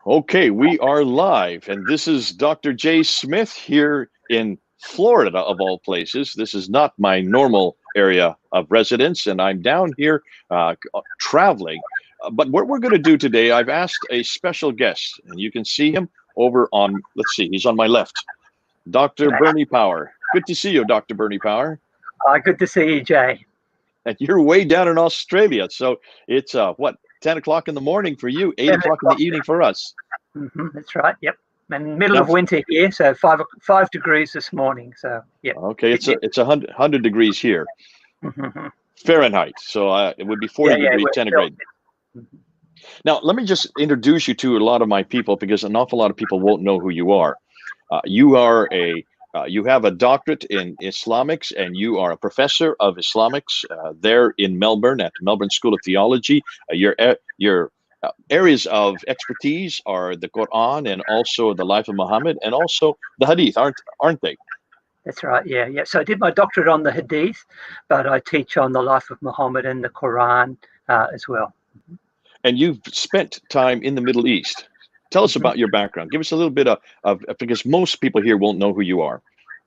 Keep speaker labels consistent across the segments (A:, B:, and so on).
A: Okay, we are live, and this is Dr. J. Smith here in Florida, of all places. This is not my normal area of residence, and I'm down here traveling. But what we're going to do today, I've asked a special guest, and you can see him over on, let's see, he's on my left, Dr. Bernie Power. Good to see you, Dr. Bernie Power.
B: Good to see you, Jay.
A: And you're way down in Australia, so it's what, 10 o'clock in the morning for you, 8 o'clock in the evening for us.
B: That's right. Yep. And middle of winter here, so 5 degrees this morning. So yeah.
A: Okay, it's 100 degrees here, Fahrenheit. So it would be 40 degrees centigrade. Now, let me just introduce you to a lot of my people, because an awful lot of people won't know who you are. You have a doctorate in Islamics, and you are a professor of Islamics there in Melbourne at the Melbourne School of Theology. Your areas of expertise are the Quran and also the life of Muhammad and also the Hadith, aren't they?
B: That's right. Yeah. So I did my doctorate on the Hadith, but I teach on the life of Muhammad and the Quran as well.
A: And you've spent time in the Middle East. Tell us about your background. Give us a little bit of because most people here won't know who you are.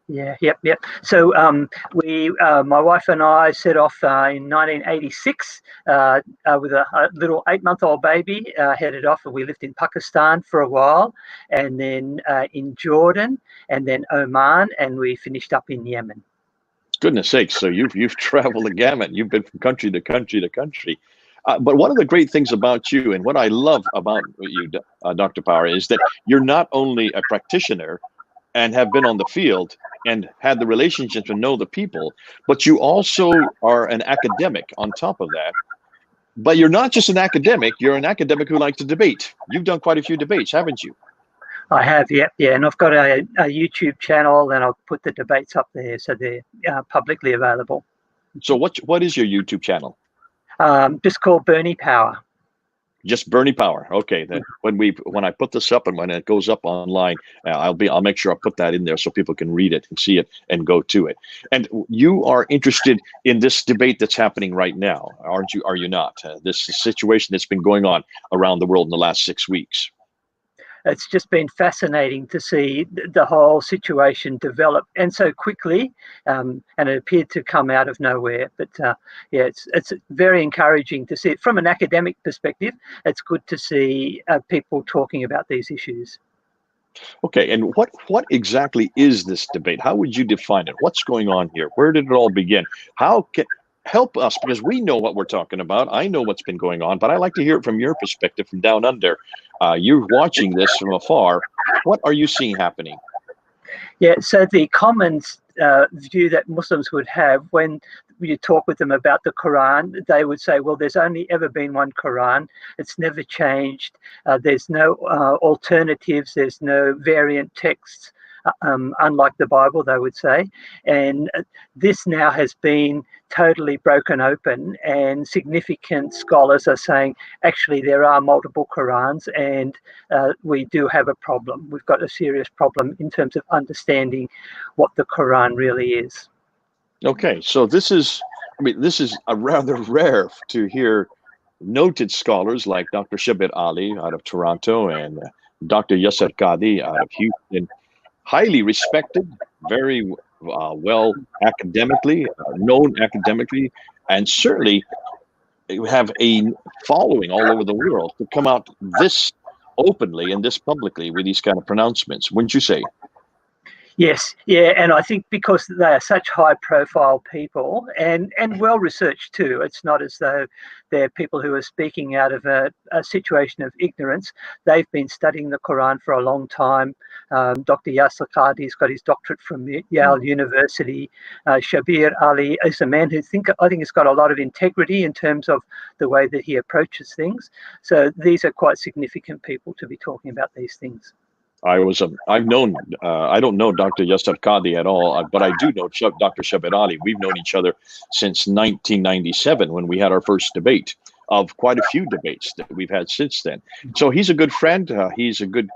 B: Yep. So my wife and I set off in 1986 with a little 8-month-old baby, headed off, and we lived in Pakistan for a while, and then in Jordan, and then Oman, and we finished up in Yemen.
A: Goodness sakes! So you've traveled the gamut. You've been from country to country to country. But one of the great things about you, and what I love about you, Dr. Power, is that you're not only a practitioner and have been on the field and had the relationships and know the people, but you also are an academic on top of that. But you're not just an academic, you're an academic who likes to debate. You've done quite a few debates, haven't you?
B: I have, yeah. And I've got a YouTube channel, and I'll put the debates up there so they're publicly available.
A: So what is your YouTube channel?
B: Just called Bernie Power.
A: Just Bernie Power. Okay. Then when I put this up and when it goes up online, I'll make sure I put that in there so people can read it and see it and go to it. And you are interested in this debate that's happening right now, aren't you? Are you not? This situation that's been going on around the world in the last 6 weeks.
B: It's just been fascinating to see the whole situation develop, and so quickly, and it appeared to come out of nowhere. But it's very encouraging to see it from an academic perspective. It's good to see people talking about these issues.
A: Okay, and what exactly is this debate? How would you define it? What's going on here? Where did it all begin? How can help us, because we know what we're talking about. I know what's been going on, but I like to hear it from your perspective, from down under. You're watching this from afar. What are you seeing happening?
B: Yeah, so the common view that Muslims would have when you talk with them about the Quran, they would say, well, there's only ever been one Quran. It's never changed. There's no alternatives. There's no variant texts, unlike the Bible, they would say. And this now has been totally broken open, and significant scholars are saying, actually, there are multiple Qurans, and we do have a problem. We've got a serious problem in terms of understanding what the Quran really is. Okay,
A: so this is a rather rare to hear noted scholars like Dr. Shabir Ali out of Toronto and Dr. Yasser Qadi out of Houston, highly respected, very well academically, known academically, and certainly have a following all over the world to come out this openly and this publicly with these kind of pronouncements, wouldn't you say?
B: Yes, yeah, and I think because they are such high-profile people and well-researched too, it's not as though they're people who are speaking out of a situation of ignorance. They've been studying the Quran for a long time. Dr. Yasser Qadi's got his doctorate from Yale University. Shabir Ali is a man who I think has got a lot of integrity in terms of the way that he approaches things. So these are quite significant people to be talking about these things.
A: I don't know Dr. Yasser Qadi at all, but I do know Dr. Shabir Ali. We've known each other since 1997 when we had our first debate, of quite a few debates that we've had since then. So he's a good friend. He's a good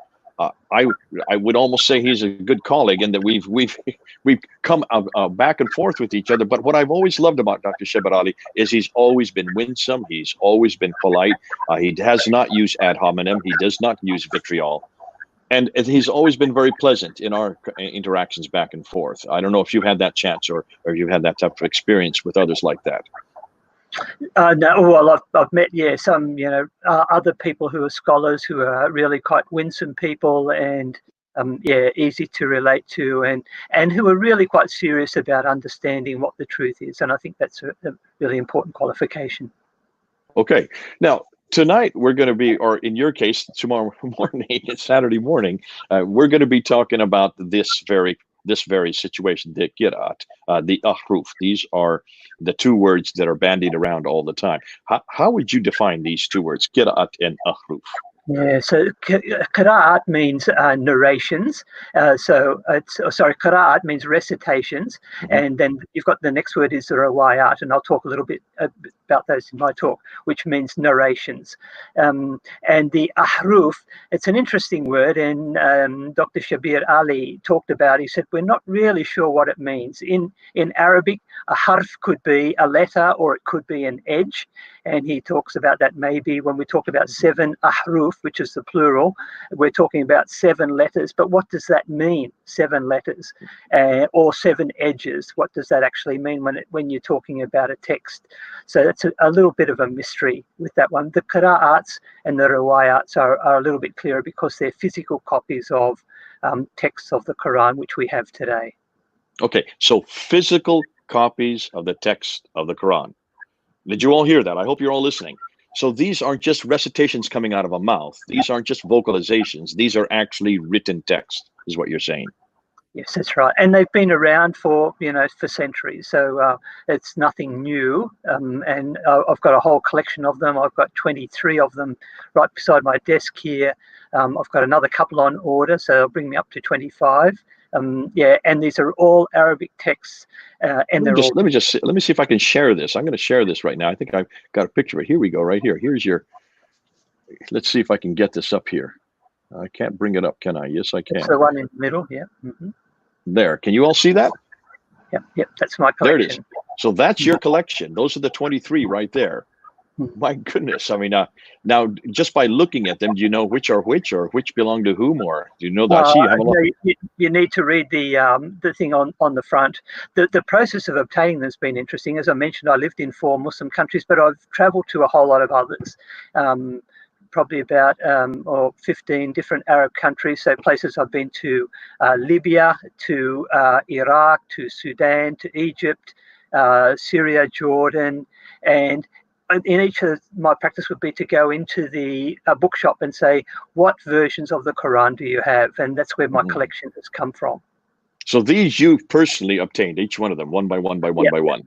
A: I would almost say he's a good colleague, and that we've come back and forth with each other. But what I've always loved about Dr. Shebet Ali is he's always been winsome. He's always been polite. He has not used ad hominem. He does not use vitriol. And he's always been very pleasant in our interactions back and forth. I don't know if you've had that chance or you've had that type of experience with others like that.
B: No, well, I've met, some, other people who are scholars who are really quite winsome people and, easy to relate to and who are really quite serious about understanding what the truth is. And I think that's a really important qualification.
A: Okay. Now, tonight we're going to be, or in your case, tomorrow morning, it's Saturday morning, we're going to be talking about this very situation, the qira'at, the ahruf. These are the two words that are bandied around all the time. How would you define these two words, qira'at and ahruf?
B: Yeah, so qira'at means narrations. Qira'at means recitations, and then you've got the next word is riwayat, and I'll talk a little bit about those in my talk, which means narrations. And the ahruf, it's an interesting word, and Dr. Shabir Ali talked about. He said we're not really sure what it means. In Arabic, a harf could be a letter or it could be an edge, and he talks about that maybe when we talk about 7 ahruf, which is the plural, we're talking about 7 letters. But what does that mean, 7 letters or 7 edges? What does that actually mean when you're talking about a text? So that's a little bit of a mystery with that one. The qira'ats and the riwayats are a little bit clearer because they're physical copies of texts of the Quran, which we have today.
A: Okay, so physical copies of the text of the Quran. Did you all hear that? I hope you're all listening. So these aren't just recitations coming out of a mouth. These aren't just vocalizations. These are actually written text, is what you're saying.
B: Yes, that's right. And they've been around for centuries. So it's nothing new. And I've got a whole collection of them. I've got 23 of them right beside my desk here. I've got another couple on order, so it'll bring me up to 25. And these are all Arabic texts. And
A: let me see if I can share this. I'm going to share this right now. I think I've got a picture of it. Here we go, right here. Here's your. Let's see if I can get this up here. I can't bring it up, can I? Yes, I can.
B: It's the one in the middle, yeah.
A: There. Can you all see that?
B: Yep. That's my collection.
A: There it is. So that's your collection. Those are the 23 right there. My goodness. I mean, now just by looking at them, do you know which are which or which belong to whom, or do you know that? I see you have a lot.
B: You need to read the thing on the front. The process of obtaining them has been interesting. As I mentioned, I lived in 4 Muslim countries, but I've traveled to a whole lot of others. Probably about 15 different Arab countries. So places I've been to Libya, to Iraq, to Sudan, to Egypt, Syria, Jordan, and in each of my practice would be to go into the bookshop and say, what versions of the Quran do you have? And that's where my collection has come from.
A: So these you personally obtained, each one of them, one by one by one by one.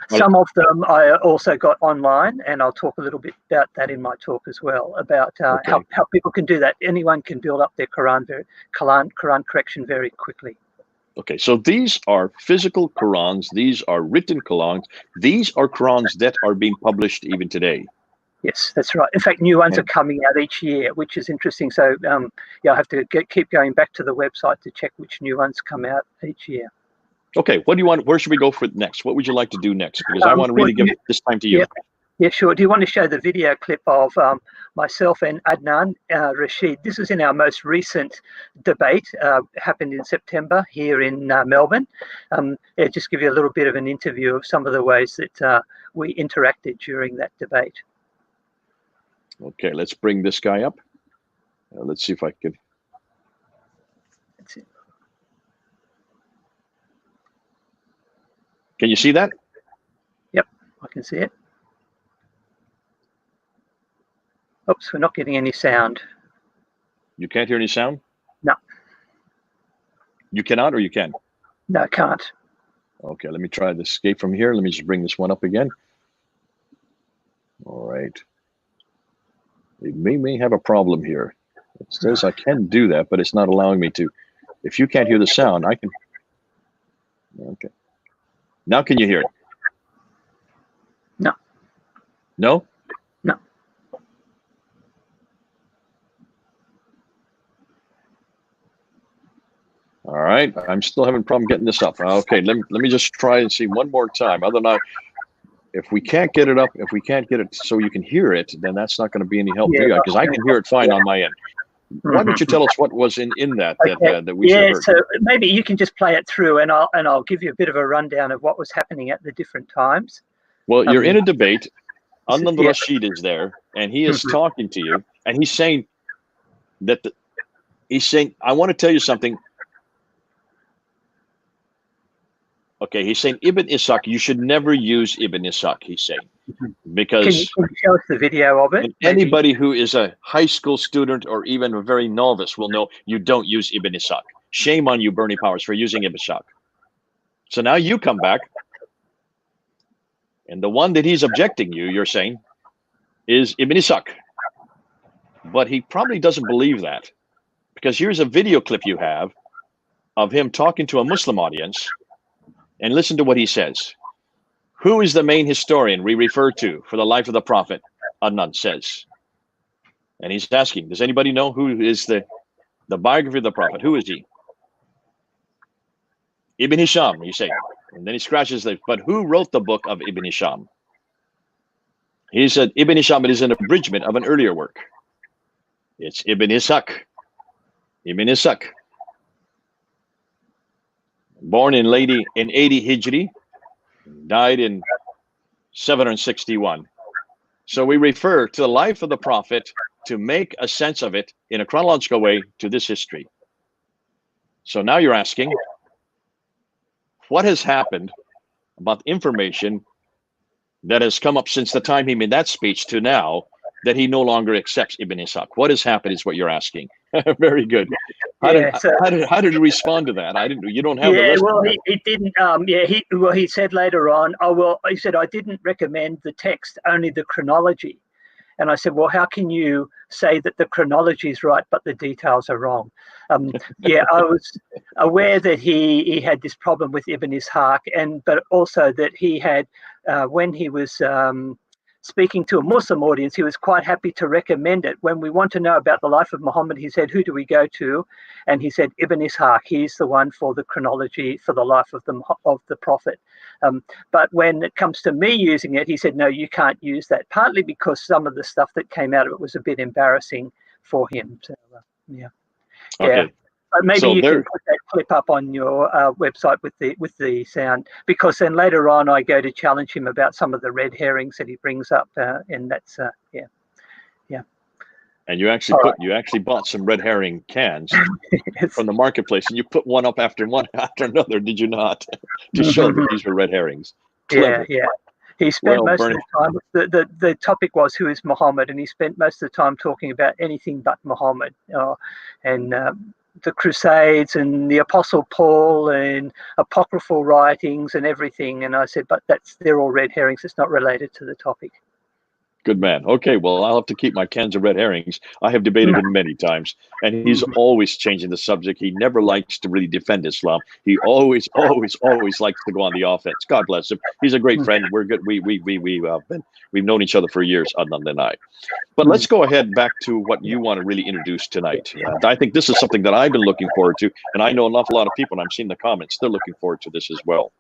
B: Some of them I also got online, and I'll talk a little bit about that in my talk as well, about how people can do that. Anyone can build up their Quran correction very quickly.
A: Okay, so these are physical Qurans. These are written Qurans. These are Qurans that are being published even today.
B: Yes, that's right. In fact, new ones are coming out each year, which is interesting. So, I have to keep going back to the website to check which new ones come out each year.
A: Okay, what do you want? Where should we go for next? What would you like to do next? Because I want to really give this time to you.
B: Yeah, sure. Do you want to show the video clip of myself and Adnan Rashid? This is in our most recent debate, happened in September here in Melbourne. Just give you a little bit of an interview of some of the ways that we interacted during that debate.
A: Okay, let's bring this guy up. Let's see if I can.
B: That's it.
A: Can you see that?
B: Yep, I can see it. Oops, we're not getting any sound.
A: You can't hear any sound?
B: No.
A: You cannot or you can?
B: No, I can't.
A: Okay, let me try to escape from here. Let me just bring this one up again. All right. It may have a problem here. It says I can do that, but it's not allowing me to. If you can't hear the sound, I can. Okay. Now can you hear it?
B: No.
A: No?
B: No.
A: All right, I'm still having a problem getting this up. Okay, let me just try and see one more time. Other than that, if we can't get it up, if we can't get it so you can hear it, then that's not going to be any help for you, because I can hear it fine on my end. Why don't you tell us what was in that that we should heard?
B: So maybe you can just play it through, and I'll give you a bit of a rundown of what was happening at the different times.
A: Well, you're in a debate. Adnan Rashid is there, and he is talking to you, and he's saying that I want to tell you something. Okay, he's saying Ibn Ishaq, you should never use Ibn Ishaq, he's saying. Because
B: can you show us the video of it?
A: Anybody who is a high school student or even a very novice will know you don't use Ibn Ishaq. Shame on you, Bernie Powers, for using Ibn Ishaq. So now you come back, and the one that he's objecting you're saying, is Ibn Ishaq. But he probably doesn't believe that, because here's a video clip you have of him talking to a Muslim audience, and listen to what he says. Who is the main historian we refer to for the life of the Prophet? Adnan says. And he's asking, does anybody know who is the biography of the Prophet? Who is he? Ibn Hisham, you say. And then he scratches the, but who wrote the book of Ibn Hisham? He said, Ibn Hisham, it is an abridgment of an earlier work. It's Ibn Ishaq. Ibn Ishaq. Born in 80 Hijri, died in 761. So we refer to the life of the Prophet to make a sense of it in a chronological way to this history. So now you're asking, what has happened about information that has come up since the time he made that speech to now that he no longer accepts Ibn Ishaq? What has happened is what you're asking. Very good. How did he respond to that? I didn't. You don't have the list.
B: Well, he didn't. He said later on. He said, I didn't recommend the text, only the chronology. And I said, well, how can you say that the chronology is right but the details are wrong? I was aware that he had this problem with Ibn Ishaq, but also that he had when he was speaking to a Muslim audience, he was quite happy to recommend it. When we want to know about the life of Muhammad, he said, who do we go to? And he said, Ibn Ishaq, he's the one for the chronology for the life of the Prophet. But when it comes to me using it, he said, no, you can't use that, partly because some of the stuff that came out of it was a bit embarrassing for him. So,
A: Okay.
B: Maybe you can put that clip up on your website with the sound, because then later on I go to challenge him about some of the red herrings that he brings up, and that's
A: And you actually bought some red herring cans from the marketplace, and you put one up after another, did you not? To show that these were red herrings. Clever.
B: Yeah. He spent most of the time. The topic was who is Muhammad, and he spent most of the time talking about anything but Muhammad, and the Crusades and the Apostle Paul and apocryphal writings and everything. And I said, but they're all red herrings. It's not related to the topic.
A: Good man. Okay, well, I'll have to keep my cans of red herrings. I have debated him many times, and he's always changing the subject. He never likes to really defend Islam. He always likes to go on the offense. God bless him. He's a great friend. We're good. We've known each other for years, Adnan and I. But let's go ahead back to what you want to really introduce tonight. I think this is something that I've been looking forward to, and I know an awful lot of people, and I'm seeing the comments, they're looking forward to this as well.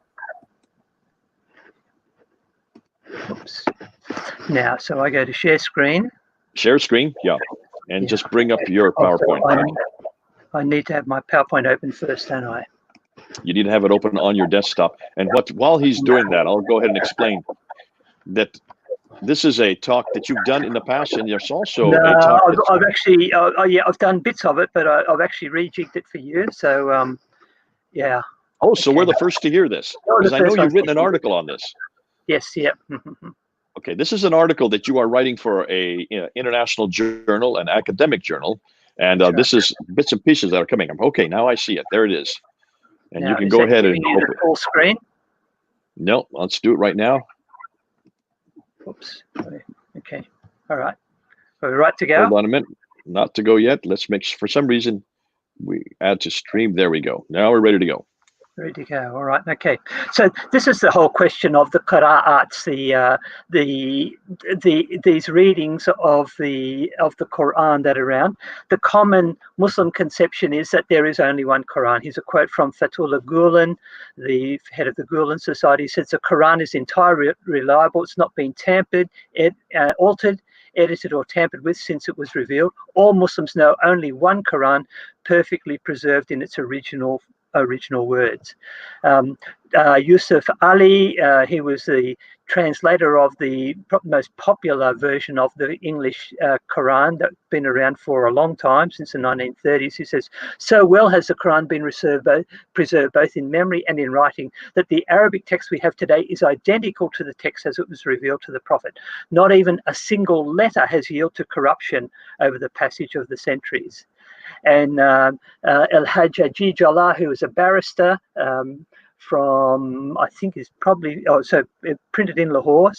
B: Oops. Now, so I go to share screen.
A: Share screen, yeah. And just bring up your PowerPoint.
B: I need to have my PowerPoint open first, don't I?
A: You need to have it open on your desktop. And while he's doing that, I'll go ahead and explain that this is a talk that you've done in the past, and there's also a talk.
B: I've done bits of it, but I've actually rejigged it for you. So, yeah.
A: Oh, so we're the first to hear this, because I know you've written an article on this.
B: Yes, yeah.
A: Okay, this is an article that you are writing for a international journal, an academic journal, and this is bits and pieces that are coming up. Okay, now I see it. There it is. And now, you can go ahead and open it.
B: Full screen?
A: No, let's do it right now.
B: Oops. Okay. All right. Are we right to go?
A: Hold on a minute. Not to go yet. Let's make, for some reason, we add to stream. There we go. Now we're ready to go.
B: Ready to go. All right. Okay. So this is the whole question of the qira'ats, these readings of the Quran that are around. The common Muslim conception is that there is only one Quran. Here's a quote from Fatullah Gulen, the head of the Gulen Society. He says the Quran is entirely reliable. It's not been tampered, altered, edited, or tampered with since it was revealed. All Muslims know only one Quran, perfectly preserved in its original words. Yusuf Ali, he was the translator of the most popular version of the English Quran that's been around for a long time, since the 1930s. He says, so well has the Quran been preserved both in memory and in writing that the Arabic text we have today is identical to the text as it was revealed to the Prophet. Not even a single letter has yielded to corruption over the passage of the centuries. And El-Hajjaji Jallah, who was a barrister from, I think is probably, printed in Lahore,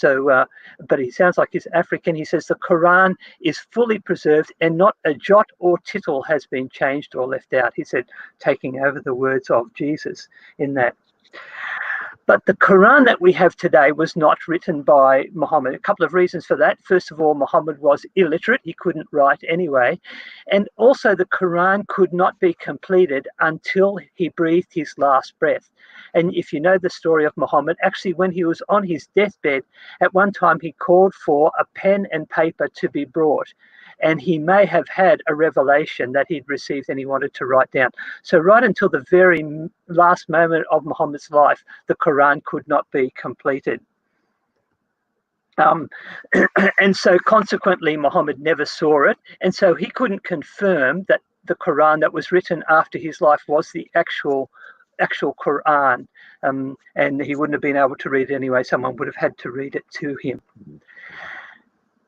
B: but he sounds like he's African. He says the Quran is fully preserved and not a jot or tittle has been changed or left out. He said, taking over the words of Jesus in that. But the Quran that we have today was not written by Muhammad. A couple of reasons for that. First of all, Muhammad was illiterate. He couldn't write anyway. And also the Quran could not be completed until he breathed his last breath. And if you know the story of Muhammad, actually when he was on his deathbed, at one time he called for a pen and paper to be brought. And he may have had a revelation that he'd received and he wanted to write down. So right until the very last moment of Muhammad's life, the Quran could not be completed. And so consequently, Muhammad never saw it. And so he couldn't confirm that the Quran that was written after his life was the actual Quran. And he wouldn't have been able to read it anyway. Someone would have had to read it to him.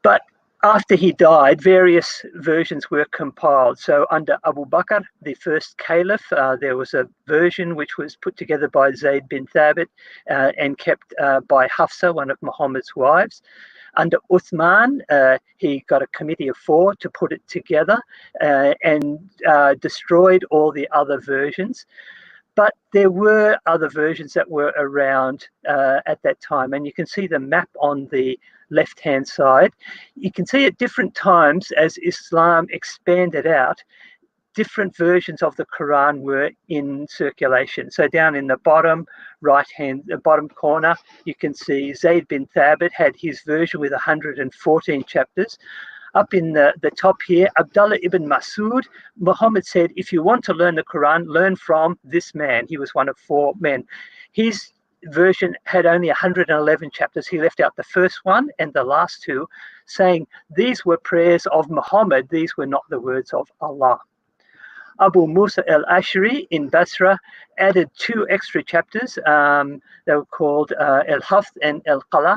B: But after he died, various versions were compiled. So under Abu Bakr, the first caliph, there was a version which was put together by Zayd bin Thabit and kept by Hafsa, one of Muhammad's wives. Under Uthman, he got a committee of 4 to put it together and destroyed all the other versions. But there were other versions that were around at that time. And you can see the map on the left-hand side. You can see at different times as Islam expanded out, different versions of the Quran were in circulation. So down in the bottom bottom corner, you can see Zayd bin Thabit had his version with 114 chapters. Up in the top here, Abdullah ibn Masud, Muhammad said, if you want to learn the Quran, learn from this man. He was one of 4 men. His version had only 111 chapters. He left out the first one and the last 2, saying these were prayers of Muhammad. These were not the words of Allah. Abu Musa al-Ashari in Basra added 2 extra chapters. They were called al-Hafs and al-Qala.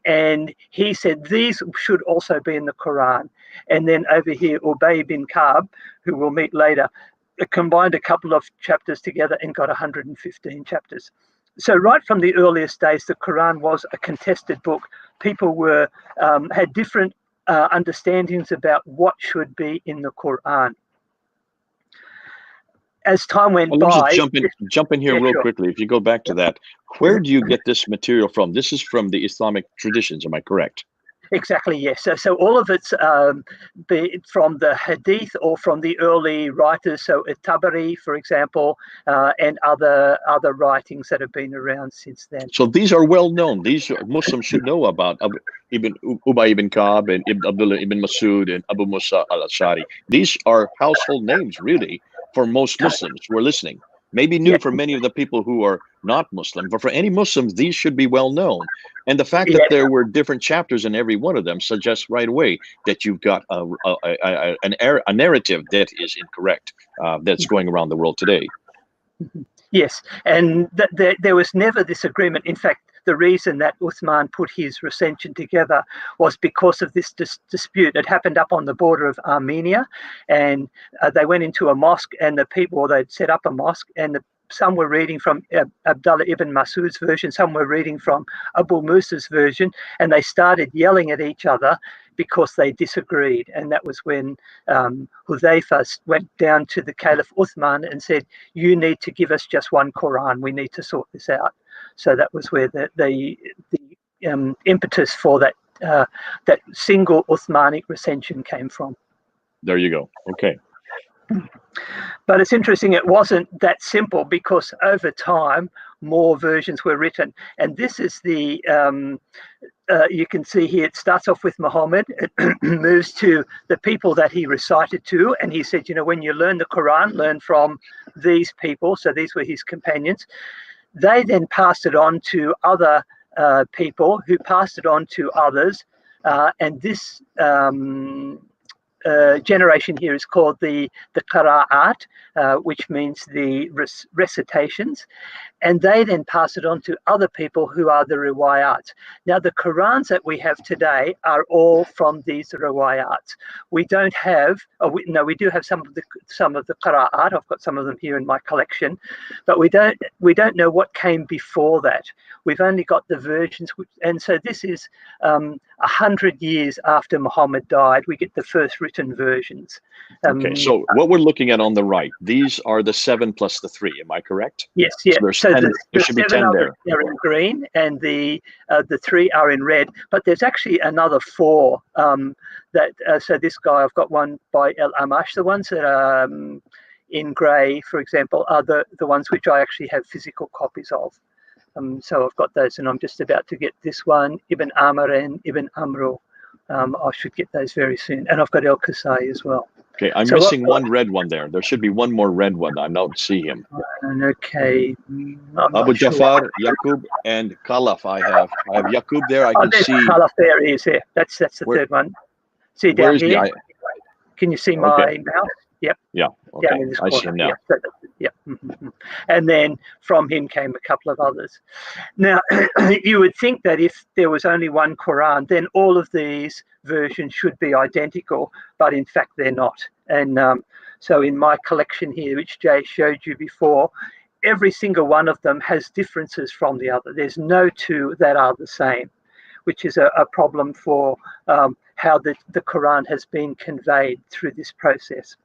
B: And he said these should also be in the Quran. And then over here, Ubay bin Ka'b, who we'll meet later, combined a couple of chapters together and got 115 chapters. So right from the earliest days, the Quran was a contested book. People had different understandings about what should be in the Quran. As time went by...
A: Let me just jump in here real quickly. If you go back to that, where do you get this material from? This is from the Islamic traditions, am I correct?
B: Exactly, yes. So all of it's from the Hadith or from the early writers. So Tabari, for example, and other writings that have been around since then.
A: So these are well known. These Muslims should know about Ubay ibn Ka'b and Abdullah ibn Masud and Abu Musa al-Ashari. These are household names, really, for most Muslims who are listening. Maybe new for many of the people who are not Muslim, but for any Muslims, these should be well known. And the fact that there were different chapters in every one of them suggests right away that you've got a narrative that is incorrect, that's going around the world today.
B: Yes, and there was never this agreement. In fact, the reason that Uthman put his recension together was because of this dispute. It happened up on the border of Armenia, and they went into a mosque, and the people, or they'd set up a mosque, and some were reading from Abdullah ibn Masud's version, some were reading from Abu Musa's version, and they started yelling at each other because they disagreed. And that was when Hudhayfa went down to the Caliph Uthman and said, "You need to give us just one Quran. We need to sort this out." So that was where the impetus for that single Uthmanic recension came from.
A: There you go. Okay.
B: But it's interesting, it wasn't that simple, because over time more versions were written. And this is the you can see here, it starts off with Muhammad, it moves to the people that he recited to, and he said, when you learn the Quran, learn from these people. So these were his companions. They then passed it on to other people who passed it on to others, and this generation here is called the qira'at, which means the recitations, and they then pass it on to other people who are the riwayat. Now, the Qurans that we have today are all from these riwayat. We don't have, we do have some of the qira'at. I've got some of them here in my collection, but we don't know what came before that. We've only got the versions, and so this is 100 years after Muhammad died. We get the first written versions.
A: Okay, so what we're looking at on the right, these are the 7 plus the 3. Am I correct?
B: Yes, yes.
A: So there should be 10 there.
B: They're in green, and the 3 are in red. But there's actually another 4. So this guy, I've got one by El Amash. The ones that are in grey, for example, are the ones which I actually have physical copies of. So I've got those, and I'm just about to get this one, Ibn Amr and Ibn Amro. I should get those very soon. And I've got El Qasai as well.
A: Okay, I'm missing one red one there. There should be one more red one. I don't see him.
B: Okay.
A: Abu Jafar, Yaqub, and Khalaf. I have Yaqub there. I can see.
B: Khalaf there is here. That's the third one. See down here? Can you see my mouse? Yep.
A: Yeah. Okay. I see him now.
B: Yeah. And then from him came a couple of others. Now, you would think that if there was only one Quran, then all of these versions should be identical, but in fact they're not. And so in my collection here, which Jay showed you before, every single one of them has differences from the other. There's no 2 that are the same, which is a problem for how the Quran has been conveyed through this process.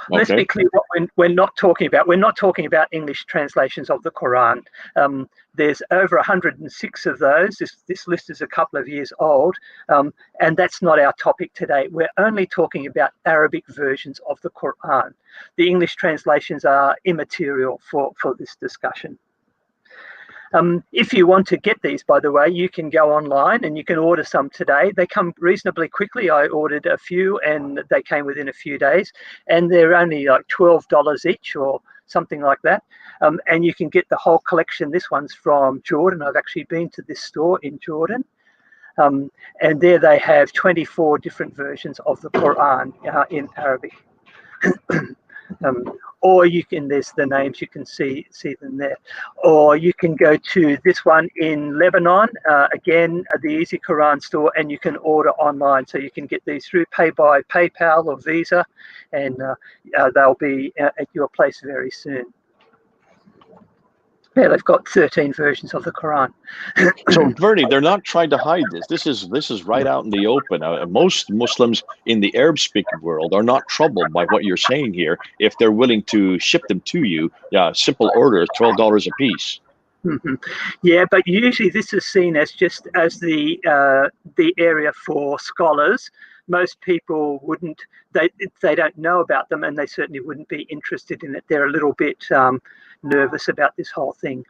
B: Okay. Let's be clear what we're not talking about. We're not talking about English translations of the Quran. There's over 106 of those. This list is a couple of years old, and that's not our topic today. We're only talking about Arabic versions of the Quran. The English translations are immaterial for this discussion. If you want to get these, by the way, you can go online and you can order some today. They come reasonably quickly. I ordered a few and they came within a few days, and they're only like $12 each or something like that. And you can get the whole collection. This one's from Jordan. I've actually been to this store in Jordan. And there they have 24 different versions of the Quran in Arabic. Or you can, there's the names, you can see them there. Or you can go to this one in Lebanon, again, the Easy Quran store, and you can order online. So you can get these through by PayPal or Visa, and they'll be at your place very soon. Yeah, they've got 13 versions of the Quran.
A: So, Bernie, they're not trying to hide this. This is right out in the open. Most Muslims in the Arab-speaking world are not troubled by what you're saying here if they're willing to ship them to you. Yeah, simple order, $12 a piece.
B: Mm-hmm. Yeah, but usually this is seen as just as the area for scholars. Most people wouldn't, they don't know about them, and they certainly wouldn't be interested in it. They're a little bit nervous about this whole thing.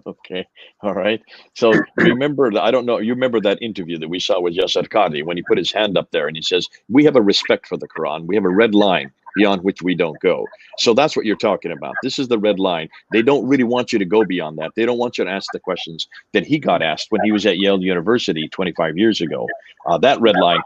A: Okay, all right. So remember, I don't know, you remember that interview that we saw with Yasser Qadhi when he put his hand up there and he says, we have a respect for the Quran. We have a red line beyond which we don't go. So that's what you're talking about. This is the red line. They don't really want you to go beyond that. They don't want you to ask the questions that he got asked when he was at Yale University 25 years ago. That red line,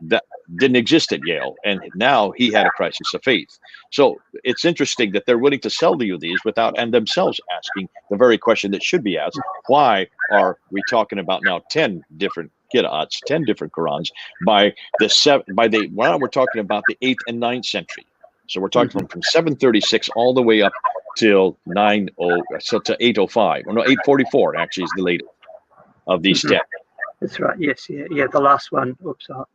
A: that didn't exist at Yale, and now he had a crisis of faith. So it's interesting that they're willing to sell to you these without, and themselves asking the very question that should be asked: why are we talking about now 10 different qira'ats, 10 different Qurans by the now we're talking about the 8th and 9th century? So we're talking from 736 all the way up till 805. Or no, 844 actually is the latest of these 10.
B: That's right. Yes. Yeah. The last one. Oops. I'll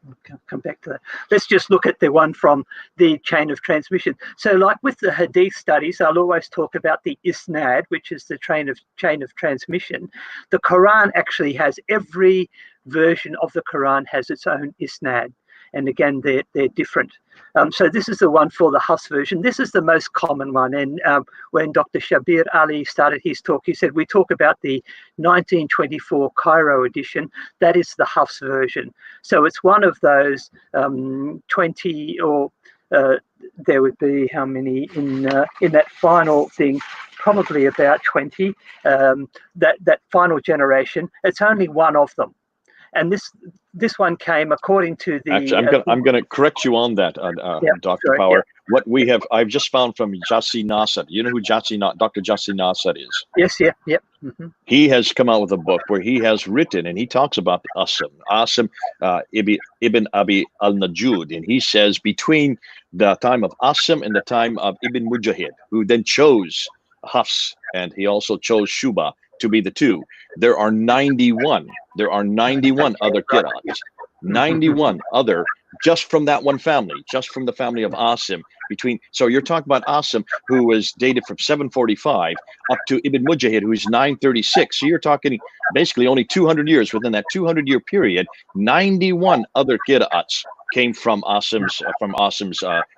B: come back to that. Let's just look at the one from the chain of transmission. So, like with the Hadith studies, I'll always talk about the isnad, which is the chain of transmission. The Quran actually has every version of the Quran has its own isnad, and again, they're different. So this is the one for the Hafs version. This is the most common one. And when Dr. Shabir Ali started his talk, he said, we talk about the 1924 Cairo edition. That is the Hafs version. So it's one of those 20 or there would be how many in that final thing? Probably about 20. That final generation. It's only one of them. And this one came according to the.
A: Actually, I'm going to correct you on that, Dr. Power. Yeah. What we have, I've just found from Jassi Nasser. You know who Dr. Jassi Nasser is?
B: Yes, yeah.
A: He has come out with a book where he has written, and he talks about Asim Ibn Abi al-Najud, and he says between the time of Asim and the time of Ibn Mujahid, who then chose Hafs, and he also chose Shuba to be the two. There are 91 other qira'ats, 91 other just from that one family, just from the family of Asim. So you're talking about Asim, who was dated from 745 up to Ibn Mujahid, who's 936. So you're talking basically only 200 years. Within that 200-year period, 91 other qira'ats came from Asim's,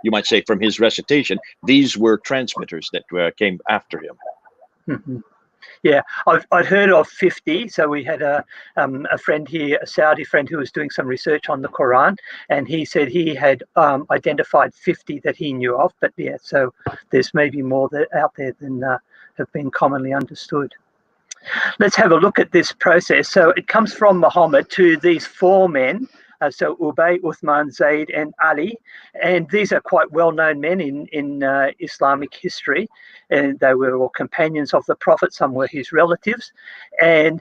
A: you might say, from his recitation. These were transmitters that came after him.
B: Yeah, I'd heard of 50. So we had a friend here, a Saudi friend, who was doing some research on the Quran, and he said he had identified 50 that he knew of. But yeah, so there's maybe more out there than have been commonly understood. Let's have a look at this process. So it comes from Muhammad to these four men. So Ubay, Uthman, Zayd, and Ali, and these are quite well-known men in Islamic history, and they were all companions of the Prophet. Some were his relatives, and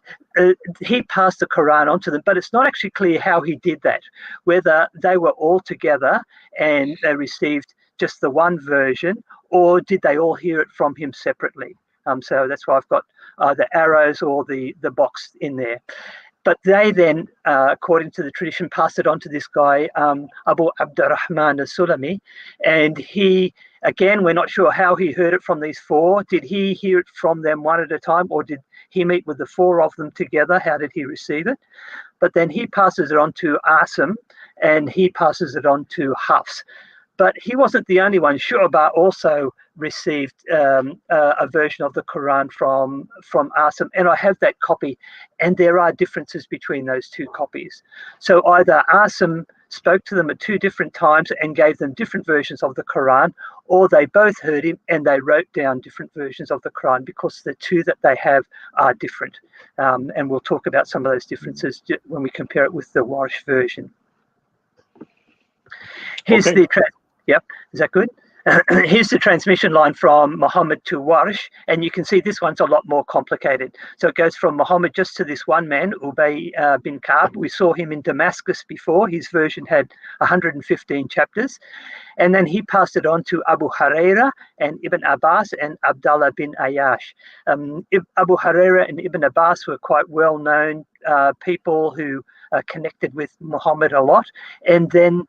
B: he passed the Quran on to them. But it's not actually clear how he did that, whether they were all together and they received just the one version, or did they all hear it from him separately? So that's why I've got the arrows or the box in there. But they then, according to the tradition, passed it on to this guy, Abu Abdurrahman al-Sulami. And he, again, we're not sure how he heard it from these four. Did he hear it from them one at a time, or did he meet with the four of them together? How did he receive it? But then he passes it on to Asim, and he passes it on to Hafs. But he wasn't the only one. Shu'bah also received a version of the Quran from Asim, and I have that copy, and there are differences between those two copies. So either Asim spoke to them at two different times and gave them different versions of the Quran, or they both heard him and they wrote down different versions of the Quran, because the two that they have are different. And we'll talk about some of those differences when we compare it with the Warsh version. Here's the Yep, is that good? Here's the transmission line from Muhammad to Warsh, and you can see this one's a lot more complicated. So it goes from Muhammad just to this one man, Ubay bin Ka'b. We saw him in Damascus before. His version had 115 chapters. And then he passed it on to Abu Huraira and Ibn Abbas and Abdullah bin Ayyash. Abu Huraira and Ibn Abbas were quite well-known people who connected with Muhammad a lot. And then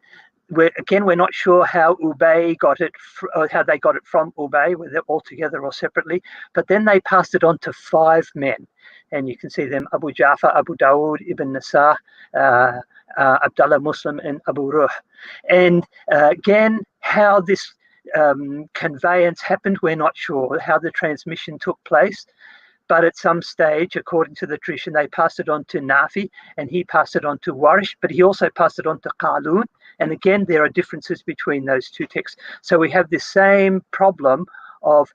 B: we're not sure how Ubay got it, or how they got it from Ubay, whether all together or separately. But then they passed it on to five men, and you can see them: Abu Ja'far, Abu Dawood, Ibn Nasa, Abdullah Muslim, and Abu Ruh. And again, how this conveyance happened, we're not sure. How the transmission took place. But at some stage, according to the tradition, they passed it on to Nafi, and he passed it on to Warsh, but he also passed it on to Qalun. And again, there are differences between those two texts. So we have this same problem of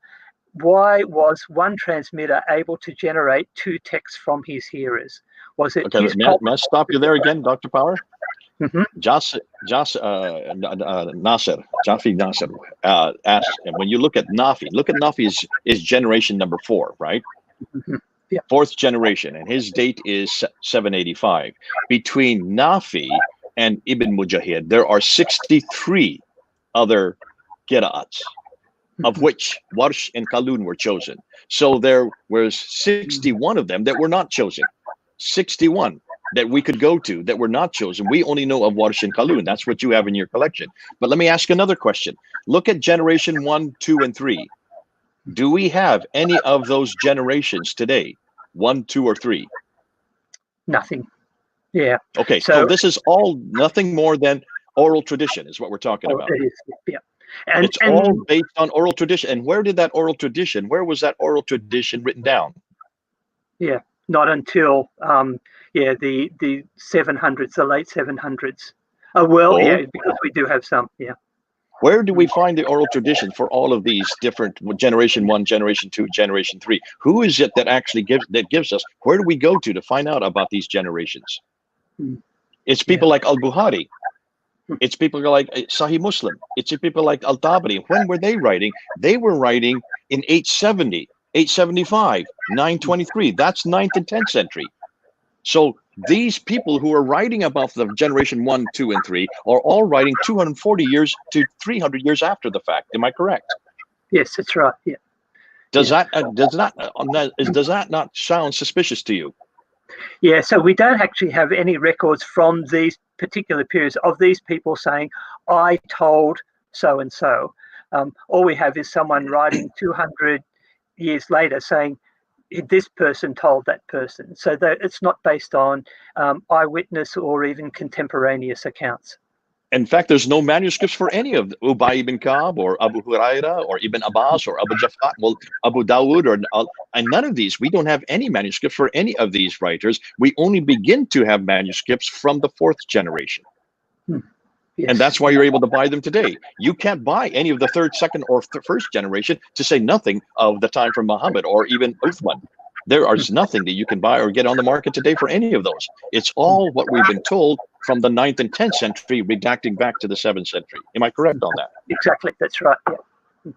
B: why was one transmitter able to generate two texts from his hearers? Was it
A: okay? May I stop you there again, Dr. Power?
B: Mm-hmm.
A: Jafi Nasser asked, and when you look at Nafi is generation number 4, right?
B: Mm-hmm. Yeah.
A: 4th generation, and his date is 785. Between Nafi and Ibn Mujahid, there are 63 other qira'ats, of which Warsh and Qalun were chosen. So there was 61 of them that were not chosen. 61 that we could go to that were not chosen. We only know of Warsh and Qalun. That's what you have in your collection. But let me ask another question. Look at generation 1, 2, and 3. Do we have any of those generations today? 1, 2, or 3?
B: Nothing. Yeah.
A: Okay, so this is all nothing more than oral tradition is what we're talking about.
B: It is, yeah. And
A: it's all based on oral tradition. And where did that oral tradition, where was that oral tradition written down?
B: Yeah, not until the 700s, the late 700s. Yeah, because we do have some, yeah.
A: Where do we find the oral tradition for all of these different generation 1, generation 2, generation 3? Who is it that actually gives us? Where do we go to find out about these generations? It's people like Al-Bukhari. It's people like Sahih Muslim. It's people like Al-Tabari. When were they writing? They were writing in 870, 875, 923. That's 9th and 10th century. So these people who are writing about the generation 1, 2, and 3 are all writing 240 years to 300 years after the fact. Am I correct?
B: Yes, that's right. Yeah.
A: Does that not sound suspicious to you?
B: Yeah. So we don't actually have any records from these particular periods of these people saying, "I told so and so." All we have is someone writing 200 years later saying, this person told that person. So that it's not based on eyewitness or even contemporaneous accounts.
A: In fact, there's no manuscripts for any of Ubay ibn Ka'b or Abu Huraira or Ibn Abbas or Abu Jafar, Abu Dawud, and none of these. We don't have any manuscripts for any of these writers. We only begin to have manuscripts from the 4th generation. Yes. And that's why you're able to buy them today. You can't buy any of the 3rd, 2nd, or 1st generation, to say nothing of the time from Muhammad or even Uthman. There is nothing that you can buy or get on the market today for any of those. It's all what we've been told from the 9th and 10th century, redacting back to the 7th century. Am I correct on that?
B: Exactly. That's right. Yeah.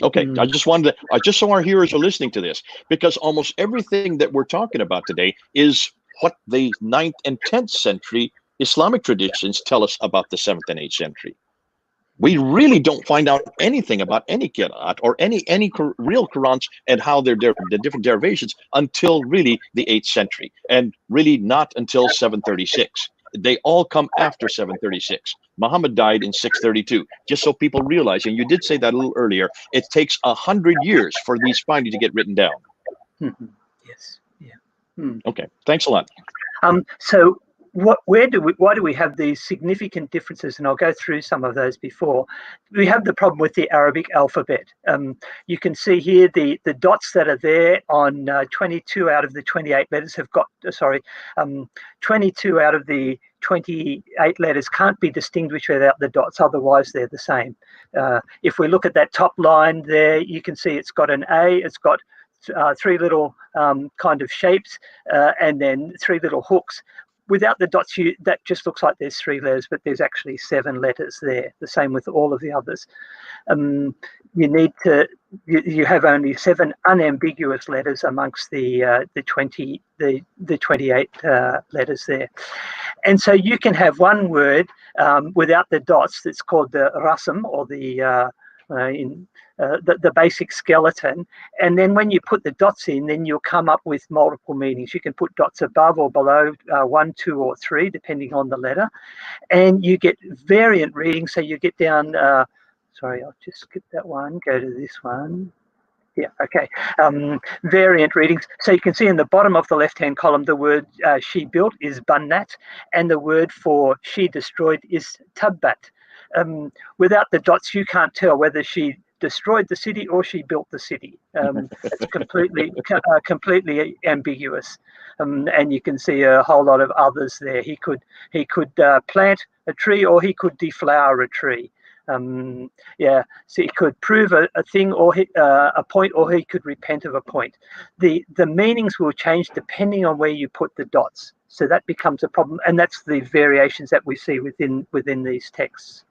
A: Okay. I just so our hearers are listening to this, because almost everything that we're talking about today is what the 9th and 10th century Islamic traditions tell us about the 7th and 8th century. We really don't find out anything about any qira'at or any real Qur'ans and how the different derivations until really the 8th century, and really not until 736. They all come after 736. Muhammad died in 632. Just so people realize, and you did say that a little earlier, it takes 100 years for these finally to get written down.
B: Yes. Yeah.
A: Okay. Thanks a lot.
B: So why do we have these significant differences? And I'll go through some of those before. We have the problem with the Arabic alphabet. You can see here the dots that are there on 22 out of the 28 letters have got, 22 out of the 28 letters can't be distinguished without the dots, otherwise they're the same. If we look at that top line there, you can see it's got an A, it's got 3 little kind of shapes, and then 3 little hooks. Without the dots, that just looks like there's 3 letters, but there's actually 7 letters there. The same with all of the others. You have only 7 unambiguous letters amongst the 28 letters there, and so you can have one word without the dots that's called the rasm, or the basic skeleton, and then when you put the dots in, then you'll come up with multiple meanings. You can put dots above or below 1, 2, or 3, depending on the letter, and you get variant readings. So you get down. Sorry, I'll just skip that one. Go to this one. Yeah, okay. Variant readings. So you can see in the bottom of the left-hand column, the word she built is bannat, and the word for she destroyed is tabbat. Without the dots, you can't tell whether she destroyed the city or she built the city. It's completely ambiguous, and you can see a whole lot of others there. He could plant a tree, or he could deflower a tree. So he could prove a thing, or a point, or he could repent of a point. The meanings will change depending on where you put the dots. So that becomes a problem, and that's the variations that we see within these texts.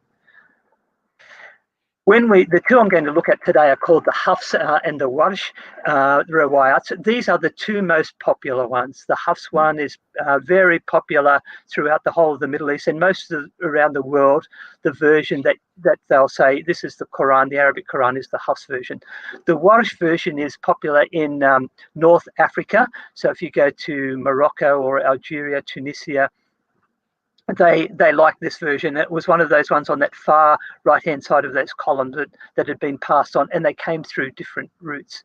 B: The two I'm going to look at today are called the Hafs and the Warsh riwayats. These are the two most popular ones. The Hafs one is very popular throughout the whole of the Middle East and around the world. The version that they'll say this is the Quran, the Arabic Quran, is the Hafs version. The Warsh version is popular in North Africa. So if you go to Morocco or Algeria, Tunisia, they like this version. It was one of those ones on that far right-hand side of those columns that had been passed on, and they came through different routes.